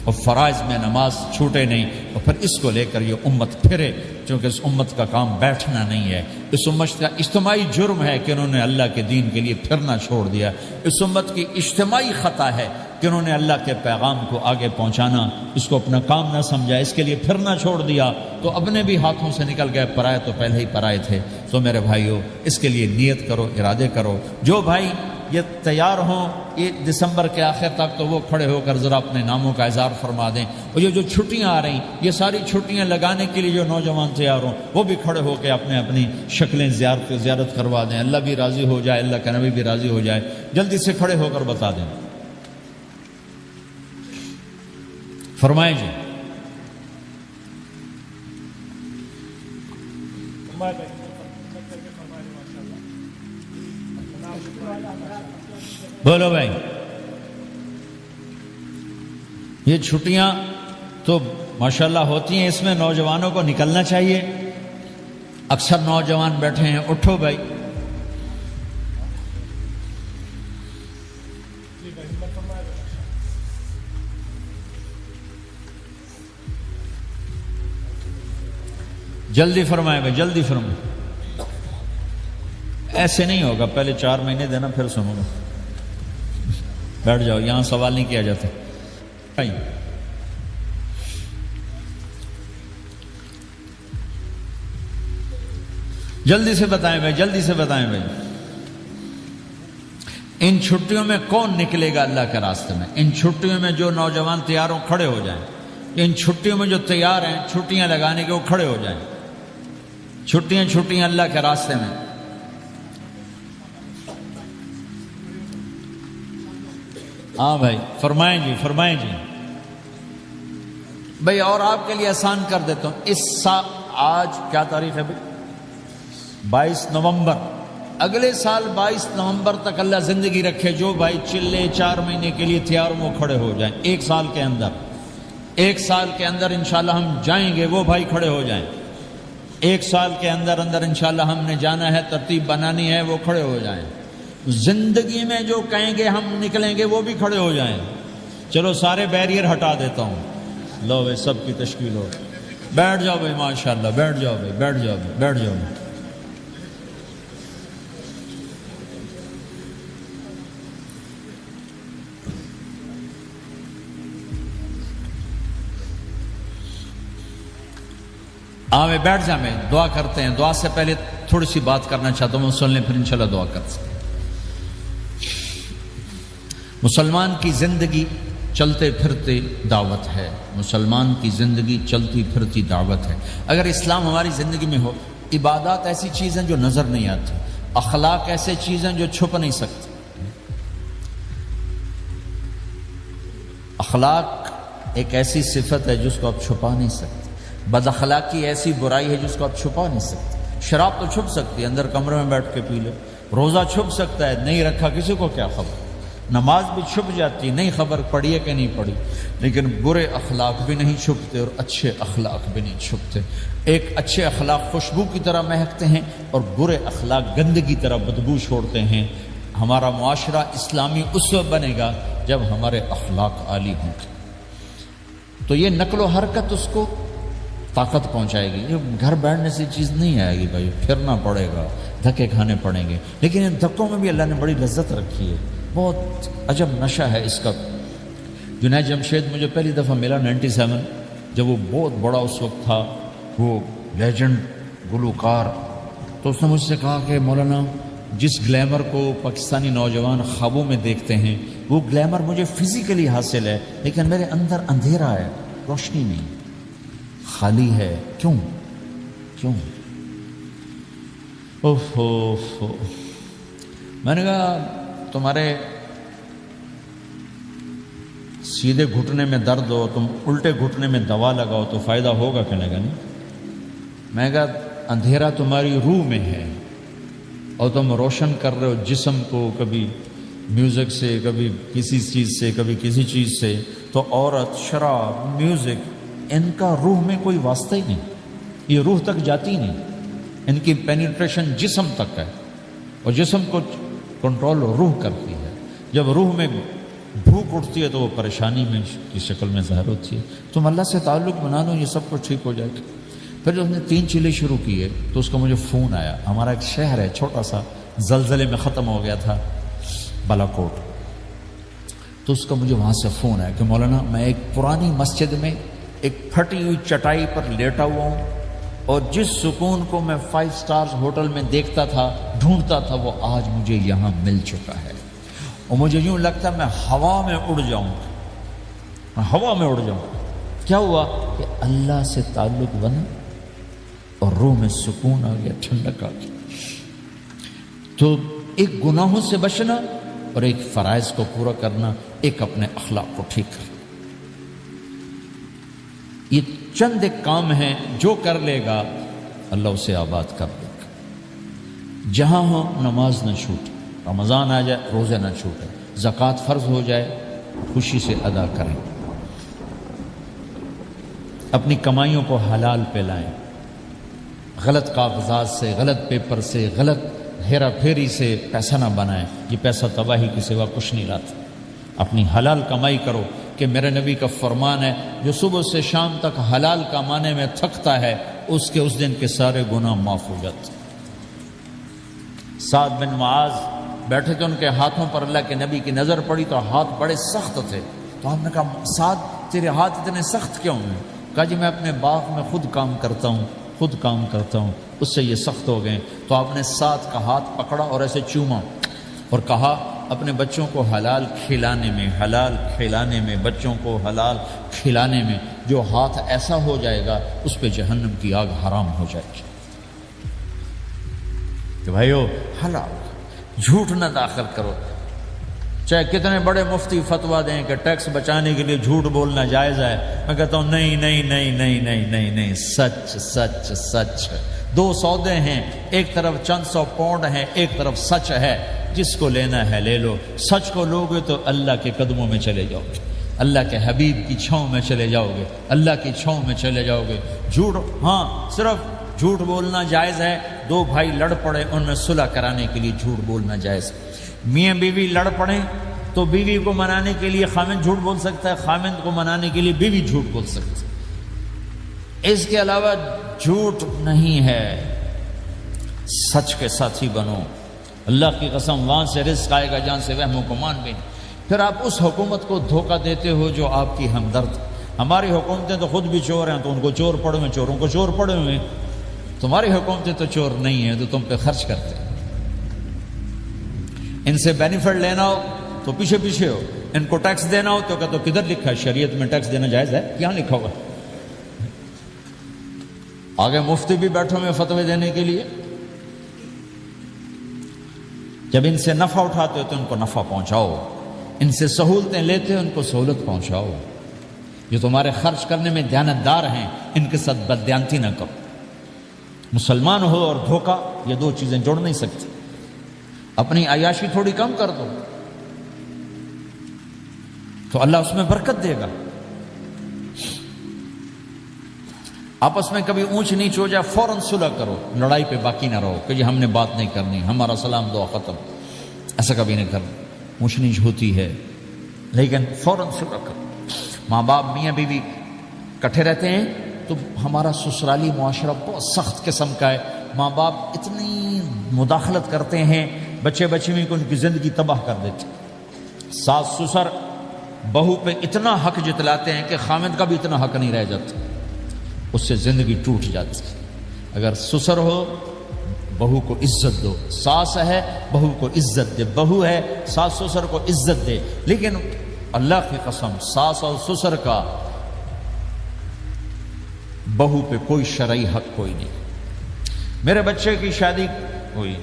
اور فرائض میں نماز چھوٹے نہیں، اور پھر اس کو لے کر یہ امت پھرے، چونکہ اس امت کا کام بیٹھنا نہیں ہے، اس امت کا اجتماعی جرم ہے کہ انہوں نے اللہ کے دین کے لیے پھرنا چھوڑ دیا، اس امت کی اجتماعی خطا ہے کہ انہوں نے اللہ کے پیغام کو آگے پہنچانا اس کو اپنا کام نہ سمجھا، اس کے لیے پھرنا چھوڑ دیا تو اپنے بھی ہاتھوں سے نکل گئے، پرائے تو پہلے ہی پرائے تھے۔ تو میرے بھائیوں، اس کے لیے نیت کرو، ارادے کرو۔ جو بھائی یہ تیار ہوں 1 دسمبر کے آخر تک، تو وہ کھڑے ہو کر ذرا اپنے ناموں کا اظہار فرما دیں، اور یہ جو چھٹیاں آ رہی، یہ ساری چھٹیاں لگانے کے لیے جو نوجوان تیار ہوں وہ بھی کھڑے ہو کے اپنی شکلیں زیارت کروا دیں، اللہ بھی راضی ہو جائے، اللہ کا نبی بھی راضی ہو جائے، جلدی سے کھڑے ہو کر بتا دیں۔ فرمائیں جی۔ بولو بھائی، یہ چھٹیاں تو ماشاءاللہ ہوتی ہیں، اس میں نوجوانوں کو نکلنا چاہیے۔ اکثر نوجوان بیٹھے ہیں، اٹھو بھائی۔ جلدی فرمائے بھائی، جلدی فرمائے، ایسے نہیں ہوگا، پہلے 4 مہینے دینا پھر سنو گا۔ بیٹھ جاؤ، یہاں سوال نہیں کیا جاتا۔ جلدی سے بتائیں بھائی، جلدی سے بتائیں بھائی، ان چھٹیوں میں کون نکلے گا اللہ کے راستے میں؟ ان چھٹیوں میں جو نوجوان تیار ہوں کھڑے ہو جائیں، ان چھٹیوں میں جو تیار ہیں چھٹیاں لگانے کے وہ کھڑے ہو جائیں، چھٹیاں اللہ کے راستے میں۔ ہاں بھائی، فرمائیں جی، فرمائیں جی بھائی۔ اور آپ کے لیے آسان کر دیتا ہوں، اس سال آج کیا تاریخ ہے بھائی؟ 22 نومبر۔ اگلے سال 22 نومبر تک اللہ زندگی رکھے، جو بھائی چلے 4 مہینے کے لیے تیار وہ کھڑے ہو جائیں، 1 سال کے اندر انشاءاللہ ہم جائیں گے، وہ بھائی کھڑے ہو جائیں۔ 1 سال کے اندر اندر انشاءاللہ ہم نے جانا ہے، ترتیب بنانی ہے، وہ کھڑے ہو جائیں۔ زندگی میں جو کہیں گے ہم نکلیں گے وہ بھی کھڑے ہو جائیں۔ چلو سارے بیریئر ہٹا دیتا ہوں، لو بھائی سب کی تشکیل ہو، بیٹھ جاؤ بھائی، ماشاءاللہ بیٹھ جاؤ بھائی، بیٹھ جاؤ بھائی، بیٹھ جاؤ بھائی۔ آوے بیٹھ جا، میں دعا کرتے ہیں۔ دعا سے پہلے تھوڑی سی بات کرنا چاہتا ہوں، سن لیں پھر انشاءاللہ دعا کر سکتے ہیں۔ مسلمان کی زندگی چلتے پھرتے دعوت ہے، مسلمان کی زندگی چلتی پھرتی دعوت ہے۔ اگر اسلام ہماری زندگی میں ہو، عبادات ایسی چیزیں جو نظر نہیں آتی، اخلاق ایسے چیزیں جو چھپ نہیں سکتی۔ اخلاق ایک ایسی صفت ہے جس کو آپ چھپا نہیں سکتے، بد اخلاقی ایسی برائی ہے جس کو آپ چھپا نہیں سکتے۔ شراب تو چھپ سکتی ہے، اندر کمرے میں بیٹھ کے پی لو، روزہ چھپ سکتا ہے، نہیں رکھا کسی کو کیا خبر، نماز بھی چھپ جاتی، نہیں خبر پڑھی ہے کہ نہیں پڑھی، لیکن برے اخلاق بھی نہیں چھپتے اور اچھے اخلاق بھی نہیں چھپتے۔ ایک اچھے اخلاق خوشبو کی طرح مہکتے ہیں اور برے اخلاق گندگی کی طرح بدبو چھوڑتے ہیں۔ ہمارا معاشرہ اسلامی اس وقت بنے گا جب ہمارے اخلاق عالی ہوں گے، تو یہ نقل و حرکت اس کو طاقت پہنچائے گی۔ یہ گھر بیٹھنے سے چیز نہیں آئے گی بھائی، پھرنا پڑے گا، دھکے کھانے پڑیں گے، لیکن ان دھکوں میں بھی اللہ نے بڑی لذت رکھی ہے، بہت عجب نشہ ہے اس کا۔ جنید جمشید مجھے پہلی دفعہ ملا 97، جب وہ بہت بڑا اس وقت تھا، وہ لیجنڈ گلوکار، تو اس نے مجھ سے کہا کہ مولانا جس گلیمر کو پاکستانی نوجوان خوابوں میں دیکھتے ہیں وہ گلیمر مجھے فزیکلی حاصل ہے، لیکن میرے اندر اندھیرا ہے، روشنی نہیں، خالی ہے۔ کیوں؟ میں نے کہا تمہارے سیدھے گھٹنے میں درد ہو، تم الٹے گھٹنے میں دوا لگاؤ تو فائدہ ہوگا کہ نہیں؟ میں کہا اندھیرا تمہاری روح میں ہے اور تم روشن کر رہے ہو جسم کو، کبھی میوزک سے، کبھی کسی چیز سے، کبھی کسی چیز سے، تو عورت، شراب، میوزک، ان کا روح میں کوئی واسطہ ہی نہیں، یہ روح تک جاتی نہیں، ان کی پینیٹریشن جسم تک ہے، اور جسم کو کنٹرول روح کرتی ہے۔ جب روح میں بھوک اٹھتی ہے تو وہ پریشانی میں کی شکل میں ظاہر ہوتی ہے۔ تم اللہ سے تعلق بنا دو، یہ سب کچھ ٹھیک ہو جائے گا۔ پھر جب ہم نے 3 چیلے شروع کیے تو اس کا مجھے فون آیا، ہمارا ایک شہر ہے چھوٹا سا، زلزلے میں ختم ہو گیا تھا، بالاکوٹ، تو اس کا مجھے وہاں سے فون آیا کہ مولانا میں ایک پرانی مسجد میں ایک پھٹی ہوئی چٹائی پر لیٹا ہوا ہوں، اور جس سکون کو میں 5 سٹارز ہوٹل میں دیکھتا تھا، ڈھونڈتا تھا، وہ آج مجھے یہاں مل چکا ہے، اور مجھے یوں لگتا میں ہوا میں اڑ جاؤں، ہوا میں اڑ جاؤں۔ کیا ہوا کہ اللہ سے تعلق بنا اور روح میں سکون آ گیا، ٹھنڈک آ گئی۔ تو ایک گناہوں سے بچنا اور ایک فرائض کو پورا کرنا، ایک اپنے اخلاق کو ٹھیک کرنا، یہ چند ایک کام ہیں جو کر لے گا اللہ اسے آباد کر دے گا۔ جہاں ہو نماز نہ چھوٹے، رمضان آ جائے روزے نہ چھوٹے، زکوٰۃ فرض ہو جائے خوشی سے ادا کریں، اپنی کمائیوں کو حلال پہ لائیں، غلط کاغذات سے، غلط پیپر سے، غلط ہیرا پھیری سے پیسہ نہ بنائیں، یہ پیسہ تباہی کے سوا کچھ نہیں لاتا۔ اپنی حلال کمائی کرو، کہ میرے نبی کا فرمان ہے جو صبح سے شام تک حلال کمانے میں تھکتا ہے اس کے اس دن کے سارے گناہ معاف ہو جاتے۔ سعد بن معاذ بیٹھے تھے، ان کے ہاتھوں پر اللہ کے نبی کی نظر پڑی تو ہاتھ بڑے سخت تھے، تو ہم نے کہا سعد تیرے ہاتھ اتنے سخت کیوں ہیں؟ کہا جی میں اپنے باغ میں خود کام کرتا ہوں، اس سے یہ سخت ہو گئے۔ تو آپ نے سعد کا ہاتھ پکڑا اور ایسے چوما اور کہا اپنے بچوں کو حلال کھلانے میں بچوں کو حلال کھلانے میں جو ہاتھ ایسا ہو جائے گا اس پہ جہنم کی آگ حرام ہو جائے گی۔ کہ بھائیو حلال، جھوٹ نہ داخل کرو، چاہے کتنے بڑے مفتی فتویٰ دیں کہ ٹیکس بچانے کے لیے جھوٹ بولنا جائز ہے، میں کہتا ہوں نہیں، سچ۔ 2 سودے ہیں، ایک طرف چند 100 پاؤنڈ ہیں، ایک طرف سچ ہے، جس کو لینا ہے لے لو۔ سچ کو لوگے تو اللہ کے قدموں میں چلے جاؤ گے، اللہ کے حبیب کی چھاؤں میں چلے جاؤ گے، اللہ کی چھاؤں میں چلے جاؤ گے۔ جھوٹ ہاں صرف جھوٹ بولنا جائز ہے، دو بھائی لڑ پڑے ان میں صلح کرانے کے لیے جھوٹ بولنا جائز ہے۔ میاں بیوی لڑ پڑیں تو بیوی کو منانے کے لیے خامند جھوٹ بول سکتا ہے، خامند کو منانے کے لیے بیوی جھوٹ بول سکتی ہے۔ اس کے علاوہ جھوٹ نہیں ہے، سچ کے ساتھی بنو۔ اللہ کی قسم وہاں سے رزق آئے گا جہاں سے وہم و گمان بھی نہیں۔ پھر آپ اس حکومت کو دھوکہ دیتے ہو جو آپ کی ہمدرد۔ ہماری حکومتیں تو خود بھی چور ہیں تو ان کو چور پڑے ہوئے، چوروں کو چور پڑے ہوئے۔ تمہاری حکومتیں تو چور نہیں ہیں تو تم پہ خرچ کرتے ہیں۔ ان سے بینیفٹ لینا ہو تو پیچھے پیچھے ہو، ان کو ٹیکس دینا ہو تو کہتے ہو کدھر لکھا ہے شریعت میں ٹیکس دینا جائز ہے؟ کیا لکھا ہوا؟ آگے مفتی بھی بیٹھے ہوئے فتوے دینے کے لیے۔ جب ان سے نفع اٹھاتے ہو تو ان کو نفع پہنچاؤ، ان سے سہولتیں لیتے ہو ان کو سہولت پہنچاؤ۔ جو تمہارے خرچ کرنے میں دیانتدار ہیں ان کے ساتھ بددیانتی نہ کرو۔ مسلمان ہو اور دھوکہ، یہ دو چیزیں جوڑ نہیں سکتی۔ اپنی عیاشی تھوڑی کم کر دو تو اللہ اس میں برکت دے گا۔ آپس میں کبھی اونچ نیچ ہو جائے فوراً صلح کرو، لڑائی پہ باقی نہ رہو کہ جی ہم نے بات نہیں کرنی، ہمارا سلام دعا ختم، ایسا کبھی نہیں کرنا۔ اونچ نیچ ہوتی ہے لیکن فوراً صلح کرو۔ ماں باپ میاں بیوی کٹھے رہتے ہیں تو ہمارا سسرالی معاشرہ بہت سخت قسم کا ہے۔ ماں باپ اتنی مداخلت کرتے ہیں بچے میں کو ان کی زندگی تباہ کر دیتے۔ ساس سسر بہو پہ اتنا حق جتلاتے ہیں کہ خامد کا بھی اتنا حق نہیں رہ جاتا، اس سے زندگی ٹوٹ جاتی ہے۔ اگر سسر ہو بہو کو عزت دو، ساس ہے بہو کو عزت دے، بہو ہے ساس سسر کو عزت دے۔ لیکن اللہ کی قسم ساس اور سسر کا بہو پہ کوئی شرعی حق کوئی نہیں۔ میرے بچے کی شادی ہوئی،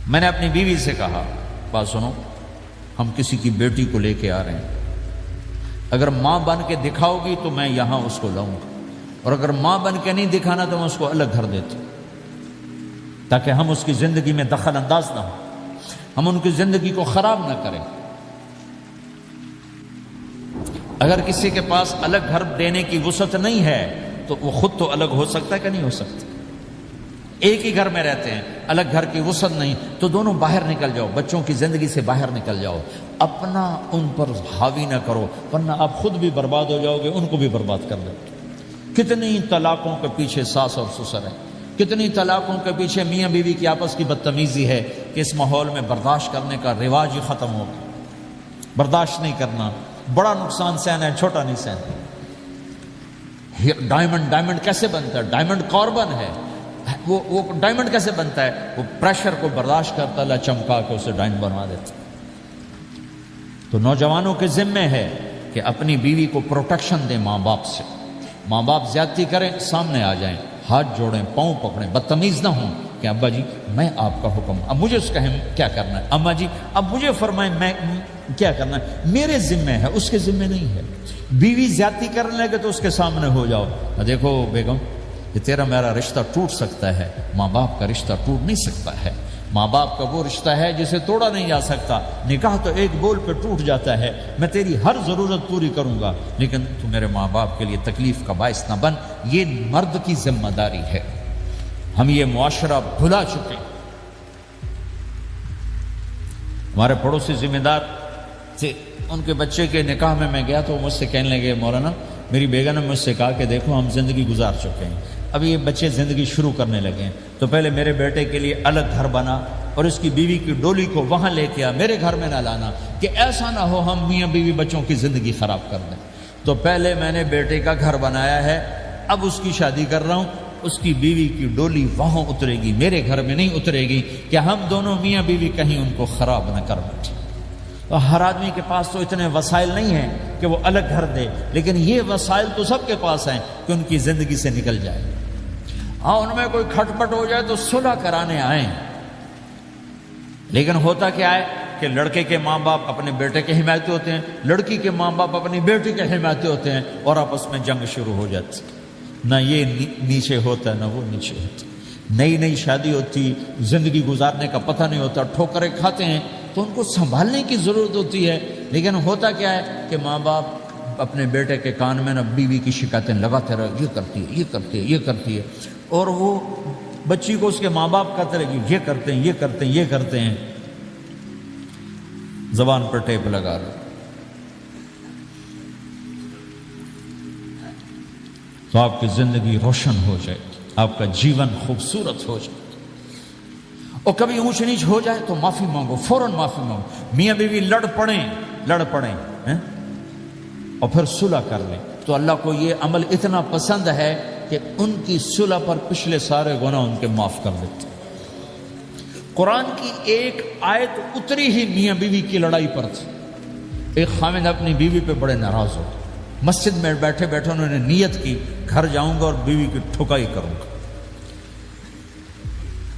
میں نے اپنی بیوی سے کہا بات سنو، ہم کسی کی بیٹی کو لے کے آ رہے ہیں، اگر ماں بن کے دکھاؤ گی تو میں یہاں اس کو لاؤں گا، اور اگر ماں بن کے نہیں دکھانا تو میں اس کو الگ گھر دیتا ہوں، تاکہ ہم اس کی زندگی میں دخل انداز نہ ہوں، ہم ان کی زندگی کو خراب نہ کریں۔ اگر کسی کے پاس الگ گھر دینے کی وسعت نہیں ہے تو وہ خود تو الگ ہو سکتا ہے کہ نہیں ہو سکتا؟ ایک ہی گھر میں رہتے ہیں، الگ گھر کی وسعت نہیں تو دونوں باہر نکل جاؤ، بچوں کی زندگی سے باہر نکل جاؤ، اپنا ان پر حاوی نہ کرو ورنہ آپ خود بھی برباد ہو جاؤ گے، ان کو بھی برباد کر دو۔ کتنی طلاقوں کے پیچھے ساس اور سسر ہیں، کتنی طلاقوں کے پیچھے میاں بیوی کی آپس کی بدتمیزی ہے کہ اس ماحول میں برداشت کرنے کا رواج ہی ختم ہو گیا۔ برداشت نہیں کرنا، بڑا نقصان سہنا ہے، چھوٹا نہیں سہنا۔ ڈائمنڈ کیسے بنتا ہے؟ ڈائمنڈ کاربن ہے، وہ ڈائمنڈ کیسے بنتا ہے؟ وہ پریشر کو برداشت کرتا، اللہ چمکا کے اسے ڈائمنڈ بنوا دیتا۔ تو نوجوانوں کے ذمے ہے کہ اپنی بیوی کو پروٹیکشن دیں ماں باپ سے۔ ماں باپ زیادتی کریں سامنے آ جائیں، ہاتھ جوڑیں، پاؤں پکڑیں، بدتمیز نہ ہوں کہ ابا جی میں آپ کا حکم، اب مجھے اس کہیں کیا کرنا ہے، اماں جی اب مجھے فرمائیں میں کیا کرنا ہے، میرے ذمے ہے، اس کے ذمے نہیں ہے۔ بیوی زیادتی کرنے لگے تو اس کے سامنے ہو جاؤ، دیکھو بیگم یہ تیرا میرا رشتہ ٹوٹ سکتا ہے، ماں باپ کا رشتہ ٹوٹ نہیں سکتا ہے۔ ماں باپ کا وہ رشتہ ہے جسے توڑا نہیں جا سکتا، نکاح تو ایک بول پہ ٹوٹ جاتا ہے۔ میں تیری ہر ضرورت پوری کروں گا لیکن تو میرے ماں باپ کے لیے تکلیف کا باعث نہ بن، یہ مرد کی ذمہ داری ہے۔ ہم یہ معاشرہ بھلا چکے۔ ہمارے پڑوسی ذمہ دار تھے، ان کے بچے کے نکاح میں گیا تو وہ مجھ سے کہنے لگے مولانا میری بیگم نے مجھ سے کہا کہ دیکھو ہم زندگی گزار چکے ہیں، اب یہ بچے زندگی شروع کرنے لگے ہیں، تو پہلے میرے بیٹے کے لیے الگ گھر بنا اور اس کی بیوی کی ڈولی کو وہاں لے کے آ، میرے گھر میں نہ لانا کہ ایسا نہ ہو ہم میاں بیوی بچوں کی زندگی خراب کر دیں۔ تو پہلے میں نے بیٹے کا گھر بنایا ہے، اب اس کی شادی کر رہا ہوں، اس کی بیوی کی ڈولی وہاں اترے گی، میرے گھر میں نہیں اترے گی کہ ہم دونوں میاں بیوی کہیں ان کو خراب نہ کر بیٹھے۔ اور ہر آدمی کے پاس تو اتنے وسائل نہیں ہیں کہ وہ الگ گھر دے، لیکن یہ وسائل تو سب کے پاس ہیں کہ ان کی زندگی سے نکل جائے۔ ہاں ان میں کوئی کھٹ پٹ ہو جائے تو صلح کرانے آئیں، لیکن ہوتا کیا ہے کہ لڑکے کے ماں باپ اپنے بیٹے کے حمایتی ہوتے ہیں، لڑکی کے ماں باپ اپنی بیٹی کے حمایتی ہوتے ہیں اور آپس میں جنگ شروع ہو جاتی، نہ یہ نیچے ہوتا ہے نہ وہ نیچے ہوتا ہے۔ نئی شادی ہوتی، زندگی گزارنے کا پتہ نہیں ہوتا، ٹھوکریں کھاتے ہیں تو ان کو سنبھالنے کی ضرورت ہوتی ہے، لیکن ہوتا کیا ہے کہ ماں باپ اپنے بیٹے کے کان میں نا بیوی کی شکایتیں لگاتے رہے، یہ کرتی ہے، یہ کرتی ہے، یہ کرتی ہے، اور وہ بچی کو اس کے ماں باپ کہتے رہے کہ یہ کرتے ہیں، یہ کرتے ہیں، یہ کرتے ہیں، زبان پر ٹیپ لگا رہے. تو آپ کی زندگی روشن ہو جائے، آپ کا جیون خوبصورت ہو جائے. اور کبھی اونچ نیچ ہو جائے تو معافی مانگو، فوراً معافی مانگو. میاں بیوی لڑ پڑیں اور پھر صلح کر لیں تو اللہ کو یہ عمل اتنا پسند ہے کہ ان کی صلح پر پچھلے سارے گناہ ان کے معاف کر دیتے. قرآن کی ایک آیت اتری ہی میاں بیوی کی لڑائی پر تھی. ایک خامد اپنی بیوی پہ بڑے ناراض ہو، مسجد میں بیٹھے بیٹھے انہوں نے نیت کی گھر جاؤں گا اور بیوی کی ٹھکائی کروں گا.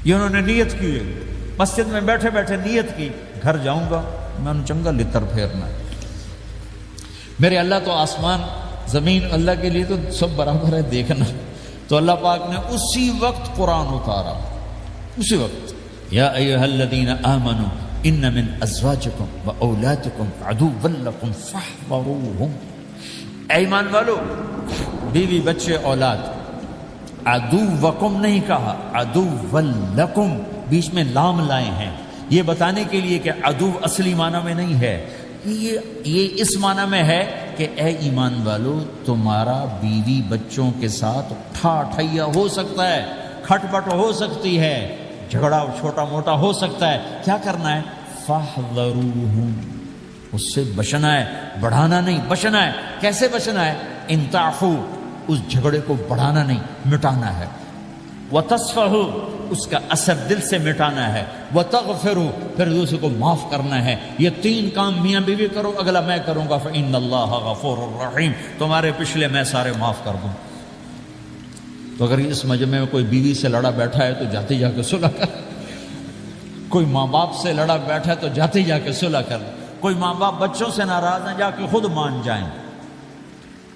یہ انہوں نے نیت کی، مسجد میں بیٹھے بیٹھے نیت کی گھر جاؤں گا میں ان چنگا لتر پھیرنا ہے. میرے اللہ تو آسمان زمین اللہ کے لیے تو سب برابر ہے دیکھنا. تو اللہ پاک نے اسی وقت قرآن اتارا، اسی وقت یا ایھا الذین آمنوا ان من ازواجکم و اولادکم عدوا لکم فاحذروہم. اے ایمان والو، بیوی بچے اولاد، عدوکم نہیں کہا، عدو لکم، بیچ میں لام لائے ہیں یہ بتانے کے لیے کہ عدو اصلی معنی میں نہیں ہے، یہ اس معنی میں ہے کہ اے ایمان والو تمہارا بیوی بچوں کے ساتھ ٹھائیا ہو سکتا ہے، کھٹ پٹ ہو سکتی ہے، جھگڑا چھوٹا موٹا ہو سکتا ہے. کیا کرنا ہے؟ فاحذروہم، اس سے بچنا ہے، بڑھانا نہیں، بچنا ہے. کیسے بچنا ہے؟ ان تعفو، اس جھگڑے کو بڑھانا نہیں، مٹانا ہے. وتصفحوا، اس کا اثر دل سے مٹانا ہے. وتغفروا، پھر دوسرے کو معاف کرنا ہے. یہ تین کام میاں بیوی کرو، اگلا میں کروں گا. فإن اللہ غفور الرحیم، تمہارے پچھلے میں سارے معاف کر دوں. تو اگر اس مجمع میں کوئی بیوی سے لڑا بیٹھا ہے تو جاتے جا کے صلح کر. کوئی ماں باپ سے لڑا بیٹھا ہے تو جاتے جا کے صلح کر. کوئی ماں باپ بچوں سے ناراض ہیں، جا کے خود مان جائیں.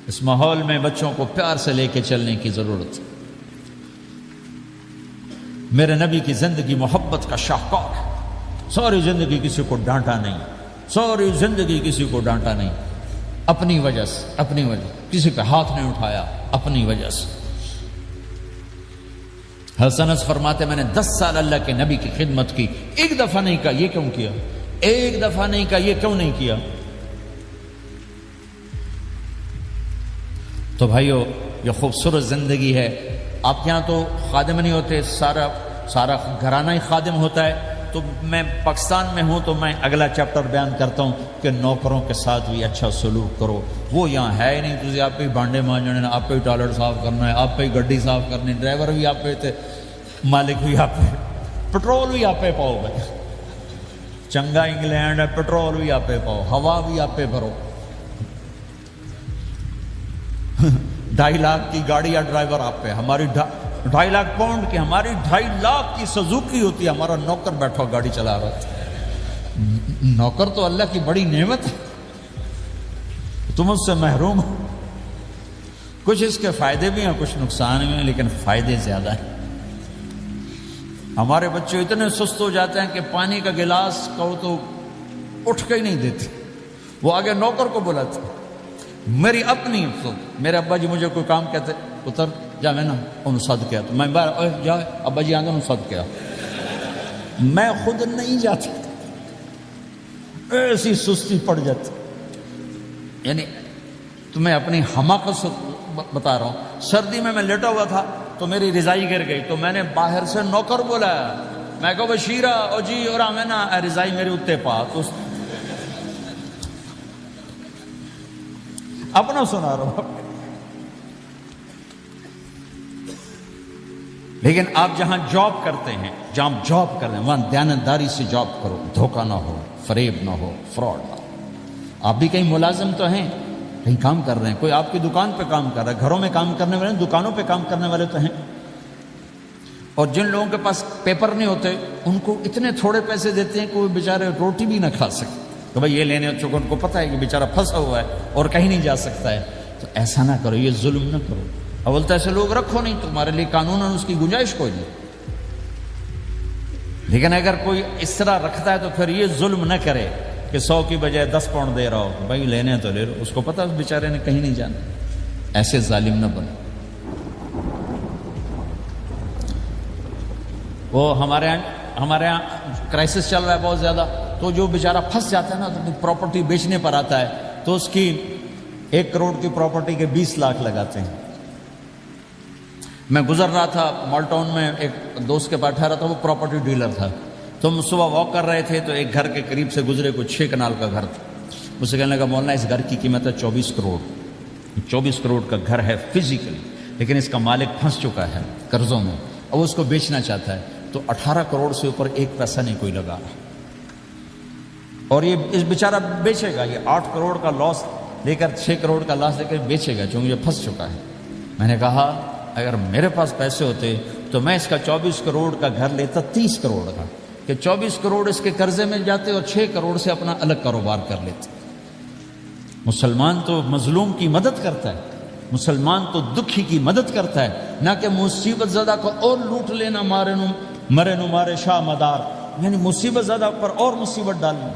اس ماحول میں بچوں کو پیار سے لے کے چلنے کی ضرورت ہے. میرے نبی کی زندگی محبت کا شاہکار ہے. ساری زندگی کسی کو ڈانٹا نہیں، ساری زندگی کسی کو ڈانٹا نہیں، اپنی وجہ سے، اپنی وجہ، کسی پہ ہاتھ نہیں اٹھایا، اپنی وجہ سے. حسن انس فرماتے میں نے 10 سال اللہ کے نبی کی خدمت کی، ایک دفعہ نہیں کہا یہ کیوں کیا، ایک دفعہ نہیں کہا یہ کیوں نہیں کیا. تو بھائیو یہ خوبصورت زندگی ہے. آپ کے ہاں تو خادم نہیں ہوتے، سارا گھرانہ ہی خادم ہوتا ہے. تو میں پاکستان میں ہوں تو میں اگلا چیپٹر بیان کرتا ہوں کہ نوکروں کے ساتھ بھی اچھا سلوک کرو. وہ یہاں ہے ہی نہیں، تجھے آپ پہ ہی بانڈے مانجنے، آپ پہ ہی ٹوائلٹ صاف کرنا ہے، آپ پہ ہی گڈی صاف کرنی، ڈرائیور بھی آپ پہ تھے، مالک بھی آپ پہ، پٹرول بھی آپ پہ پاؤ. بھائی چنگا انگلینڈ ہے، پٹرول بھی آپ پہ پاؤ، ہوا بھی آپ پہ بھرو. 2.5 لاکھ کی گاڑی یا ڈرائیور آپ پہ. ہماری 2.5 لاکھ پاؤنڈ کی، ہماری 2.5 لاکھ کی سزوکی ہوتی ہے. ہمارا نوکر بیٹھا گاڑی چلا رہا تھا. نوکر تو اللہ کی بڑی نعمت ہے، تم اس سے محروم ہو. کچھ اس کے فائدے بھی ہیں، کچھ نقصان بھی ہیں، لیکن فائدے زیادہ ہیں. ہمارے بچے اتنے سست ہو جاتے ہیں کہ پانی کا گلاس کہو تو اٹھ کے ہی نہیں دیتے، وہ آگے نوکر کو بلاتے. میری اپنی میرے ابا جی مجھے کوئی کام کہتے، اتر جا، میں نا انہوں صد کیا، تو میں جا ابا جی آگے انہوں صد کیا. میں خود نہیں جاتا، ایسی سستی پڑ جاتی. یعنی تمہیں اپنی حماقت سے بتا رہا ہوں. سردی میں لیٹا ہوا تھا تو میری رضائی گر گئی، تو میں نے باہر سے نوکر بولایا. میں کہا بشیرہ او جی اور میں نا رضائی میری اتنے پا. تو اپنا سنا رہا ہوں. لیکن آپ جہاں جاب کرتے ہیں، جہاں جاب کرتے ہیں وہاں دیانتداری سے جاب کرو، دھوکہ نہ ہو، فریب نہ ہو، فراڈ نہ ہو. آپ بھی کہیں ملازم تو ہیں، کہیں کام کر رہے ہیں، کوئی آپ کی دکان پہ کام کر رہا ہے، گھروں میں کام کرنے والے، دکانوں پہ کام کرنے والے تو ہیں. اور جن لوگوں کے پاس پیپر نہیں ہوتے ان کو اتنے تھوڑے پیسے دیتے ہیں کہ وہ بیچارے روٹی بھی نہ کھا سکتے. تو بھائی یہ لینے چونکہ ان کو پتہ ہے کہ بیچارہ پھنسا ہوا ہے اور کہیں نہیں جا سکتا ہے. تو ایسا نہ کرو، یہ ظلم نہ کرو. اول تو ایسے لوگ رکھو نہیں، تمہارے لیے قانون اس کی گنجائش کوئی نہیں. لیکن اگر کوئی اس طرح رکھتا ہے تو پھر یہ ظلم نہ کرے. کہ 100 کی بجائے 10 پاؤنڈ دے رہا ہو، بھائی لینے تو لے لو، اس کو پتا اس بیچارے نے کہیں نہیں جانا. ایسے ظالم نہ بنو. وہ ہمارے یہاں کرائسس چل رہا ہے بہت زیادہ، تو جو بیچارہ پھنس جاتا ہے نا، تو پراپرٹی بیچنے پر آتا ہے تو اس کی 1 کروڑ کی پراپرٹی کے 20 لاکھ لگاتے ہیں. میں گزر رہا تھا مال ٹاؤن میں، ایک دوست کے پاس ٹھہرا تھا، وہ پراپرٹی ڈیلر تھا. تو ہم صبح واک کر رہے تھے تو ایک گھر کے قریب سے گزرے، کوئی 6 کنال کا گھر تھا. مجھ سے کہنے لگا مولانا اس گھر کی قیمت ہے 24 کروڑ. 24 کروڑ کا گھر ہے فزیکلی، لیکن اس کا مالک پھنس چکا ہے قرضوں میں، اب اس کو بیچنا چاہتا ہے. تو 18 کروڑ سے اوپر 1 پیسہ نہیں کوئی لگا رہا، اور یہ اس بیچارہ بیچے گا. یہ 8 کروڑ کا لاس لے کر، 6 کروڑ کا لاس لے کر بیچے گا، چونکہ یہ پھنس چکا ہے. میں نے کہا اگر میرے پاس پیسے ہوتے تو میں اس کا 24 کروڑ کا گھر لیتا 30 کروڑ کا، کہ 24 کروڑ اس کے قرضے میں جاتے اور 6 کروڑ سے اپنا الگ کاروبار کر لیتے. مسلمان تو مظلوم کی مدد کرتا ہے، مسلمان تو دکھی کی مدد کرتا ہے، نہ کہ مصیبت زدہ کو اور لوٹ لینا، مرے نو مارے شاہ مدار، یعنی مصیبت زدہ پر اور مصیبت ڈالنا.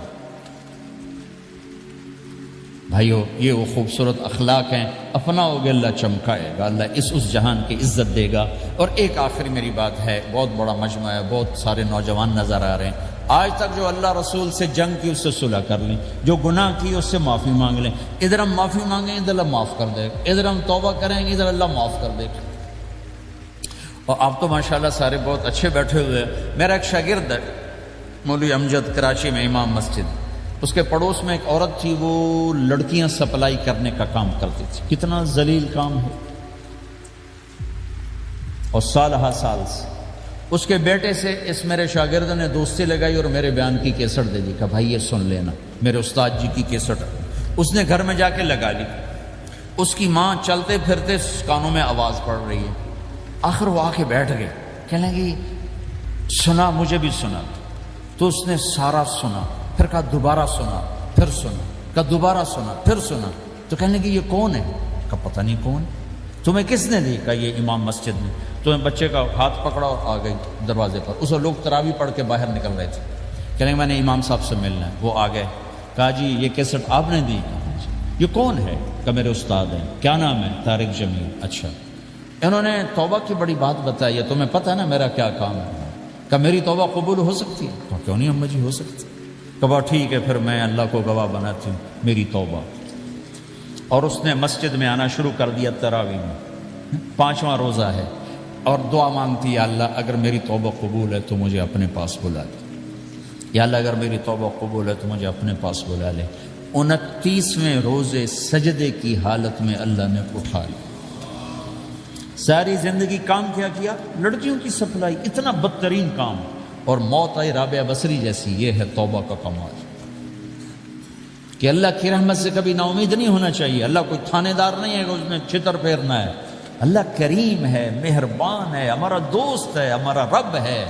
بھائیو، یہ وہ خوبصورت اخلاق ہیں، اپناؤ گے اللہ چمکائے گا، اللہ اس جہان کی عزت دے گا. اور ایک آخری میری بات ہے، بہت بڑا مجمع ہے، بہت سارے نوجوان نظر آ رہے ہیں. آج تک جو اللہ رسول سے جنگ کی اس سے صلح کر لیں، جو گناہ کی اس سے معافی مانگ لیں. ادھر ہم معافی مانگیں ادھر اللہ معاف کر دے گا، ادھر ہم توبہ کریں گے ادھر اللہ معاف کر دے گا. اور آپ تو ماشاءاللہ سارے بہت اچھے بیٹھے ہوئے ہیں. میرا ایک شاگرد ہے مولوی امجد، کراچی میں امام مسجد، اس کے پڑوس میں ایک عورت تھی، وہ لڑکیاں سپلائی کرنے کا کام کرتی تھی. کتنا ذلیل کام ہے. اور سال ہا سال سے اس کے بیٹے سے اس میرے شاگرد نے دوستی لگائی اور میرے بیان کی کیسٹ دے دی کہ بھائی یہ سن لینا، میرے استاد جی کی کیسٹ. اس نے گھر میں جا کے لگا لی. اس کی ماں چلتے پھرتے کانوں میں آواز پڑ رہی ہے. آخر وہ آ کے بیٹھ گئے، کہنے لگی سنا، مجھے بھی سنا. تو اس نے سارا سنا، پھر کہا دوبارہ سنا، پھر سنا، کہا دوبارہ سنا، پھر سنا. تو کہنے لگی یہ کون ہے؟ کہا پتہ نہیں کون. تمہیں کس نے دی؟ کہا یہ امام مسجد نے. تو بچے کا ہاتھ پکڑا اور آ گئی دروازے پر. اس لوگ تراویح پڑھ کے باہر نکل رہے تھے. کہنے لگے میں نے امام صاحب سے ملنا ہے. وہ آ گئے. کہا جی یہ کیسٹ آپ نے دی؟ یہ کون ہے؟ کہا میرے استاد ہیں. کیا نام ہے؟ طارق جمیل. اچھا. انہوں نے توبہ کی بڑی بات بتائی ہے، تمہیں پتہ ہے نا میرا کیا کام ہے؟ کہا میری توبہ قبول ہو سکتی ہے؟ کہا کیوں نہیں اماں جی ہو سکتی. کہا ٹھیک ہے پھر میں اللہ کو گواہ بناتی ہوں، میری توبہ. اور اس نے مسجد میں آنا شروع کر دیا تراویح میں. 5واں روزہ ہے اور دعا مانگتی ہے اللہ اگر میری توبہ قبول ہے تو مجھے اپنے پاس بلا لے. یا اللہ اگر میری توبہ قبول ہے تو مجھے اپنے پاس بلا لے. 29ویں روزے سجدے کی حالت میں اللہ نے اٹھا لیا. ساری زندگی کام کیا؟ لڑکیوں کی سپلائی. اتنا بدترین کام. اور موت آئی رابعہ بصری جیسی. یہ ہے توبہ کا کمال کہ اللہ کی رحمت سے کبھی نا امید نہیں ہونا چاہیے. اللہ کوئی تھانے دار نہیں ہے کہ اس نے چھتر پھیرنا ہے. اللہ کریم ہے، مہربان ہے، ہمارا دوست ہے، ہمارا رب ہے.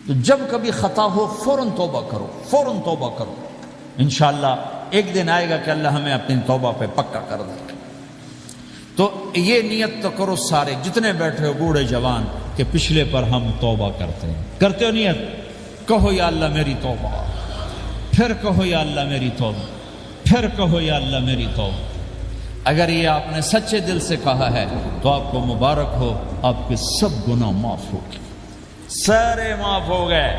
تو جب کبھی خطا ہو فوراً توبہ کرو، فوراً توبہ کرو. انشاءاللہ ایک دن آئے گا کہ اللہ ہمیں اپنی توبہ پہ پکا کر دے گا. تو یہ نیت تو کرو سارے جتنے بیٹھے ہو، بوڑھے جوان، کہ پچھلے پر ہم توبہ کرتے ہیں. کرتے ہو نیت؟ کہو یا اللہ میری توبہ، پھر کہو یا اللہ میری توبہ، پھر کہو یا اللہ میری توبہ. اگر یہ آپ نے سچے دل سے کہا ہے تو آپ کو مبارک ہو، آپ کے سب گناہ معاف ہو گئے، سارے معاف ہو گئے.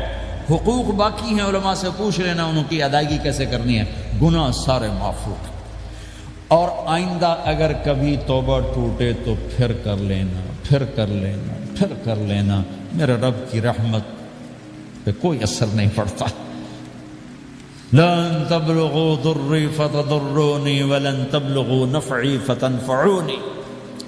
حقوق باقی ہیں، علماء سے پوچھ لینا ان کی ادائیگی کیسے کرنی ہے. گناہ سارے معاف ہو گئے. اور آئندہ اگر کبھی توبہ ٹوٹے تو پھر کر لینا، پھر کر لینا، پھر کر لینا. میرے رب کی رحمت پہ کوئی اثر نہیں پڑتا. لن تبلغوا ضری فتضرونی ولن تبلغوا نفعی فتنفعونی.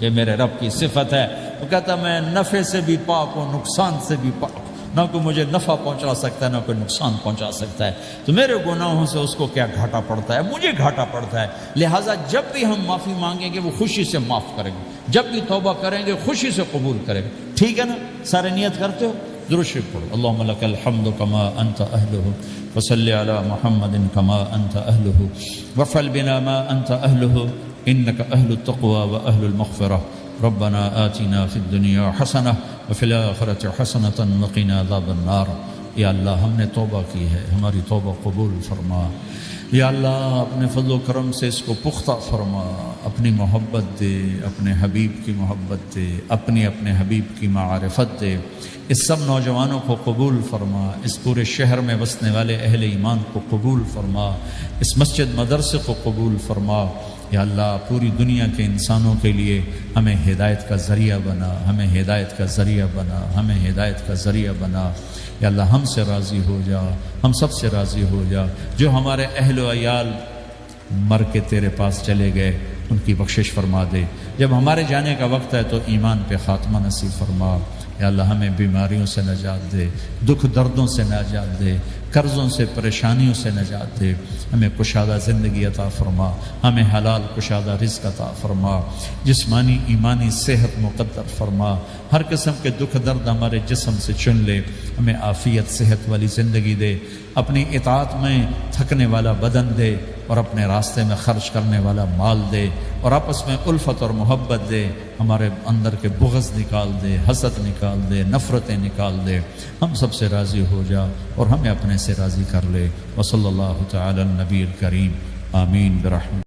یہ میرے رب کی صفت ہے. وہ کہتا میں نفع سے بھی پاک ہوں، نقصان سے بھی پاک ہوں. نہ کوئی مجھے نفع پہنچا سکتا ہے، نہ کوئی نقصان پہنچا سکتا ہے. تو میرے گناہوں سے اس کو کیا گھاٹا پڑتا ہے؟ مجھے گھاٹا پڑتا ہے. لہٰذا جب بھی ہم معافی مانگیں گے وہ خوشی سے معاف کریں گے، جب بھی توبہ کریں گے خوشی سے قبول کریں گے. ٹھیک ہے نا؟ سارے نیت کرتے ہو؟ درود شریف پڑھو. اللہم لک الحمد کما انت اہلہ وصلی علی محمد کما انت اہلہ وفعل بنا ما انت اہلہ انک اہل التقوی و اہل المغفرہ. ربنا آتنا فی الدنیا حسنہ وفی الآخرة حسنة وقنا عذاب النار. یا اللہ ہم نے توبہ کی ہے، ہماری توبہ قبول فرما۔ یا اللہ اپنے فضل و کرم سے اس کو پختہ فرما، اپنی محبت دے، اپنے حبیب کی محبت دے، اپنے حبیب کی معرفت دے۔ اس سب نوجوانوں کو قبول فرما، اس پورے شہر میں بسنے والے اہل ایمان کو قبول فرما، اس مسجد مدرسے کو قبول فرما۔ یا اللہ پوری دنیا کے انسانوں کے لیے ہمیں ہدایت کا ذریعہ بنا، ہمیں ہدایت کا ذریعہ بنا، ہمیں ہدایت کا ذریعہ بنا۔ یا اللہ ہم سے راضی ہو جا، ہم سب سے راضی ہو جا۔ جو ہمارے اہل و عیال مر کے تیرے پاس چلے گئے ان کی بخشش فرما دے، جب ہمارے جانے کا وقت ہے تو ایمان پہ خاتمہ نصیب فرما۔ یا اللہ ہمیں بیماریوں سے نجات دے، دکھ دردوں سے نجات دے، قرضوں سے پریشانیوں سے نجات دے، ہمیں کشادہ زندگی عطا فرما، ہمیں حلال کشادہ رزق عطا فرما، جسمانی ایمانی صحت مقدر فرما، ہر قسم کے دکھ درد ہمارے جسم سے چن لے، ہمیں عافیت صحت والی زندگی دے، اپنی اطاعت میں تھکنے والا بدن دے، اور اپنے راستے میں خرچ کرنے والا مال دے، اور آپس میں الفت اور محبت دے، ہمارے اندر کے بغض نکال دے، حسد نکال دے، نفرتیں نکال دے، ہم سب سے راضی ہو جا اور ہمیں اپنے سے راضی کر لے۔ وصلی اللہ تعالی النبی الکریم، آمین برحمتہ۔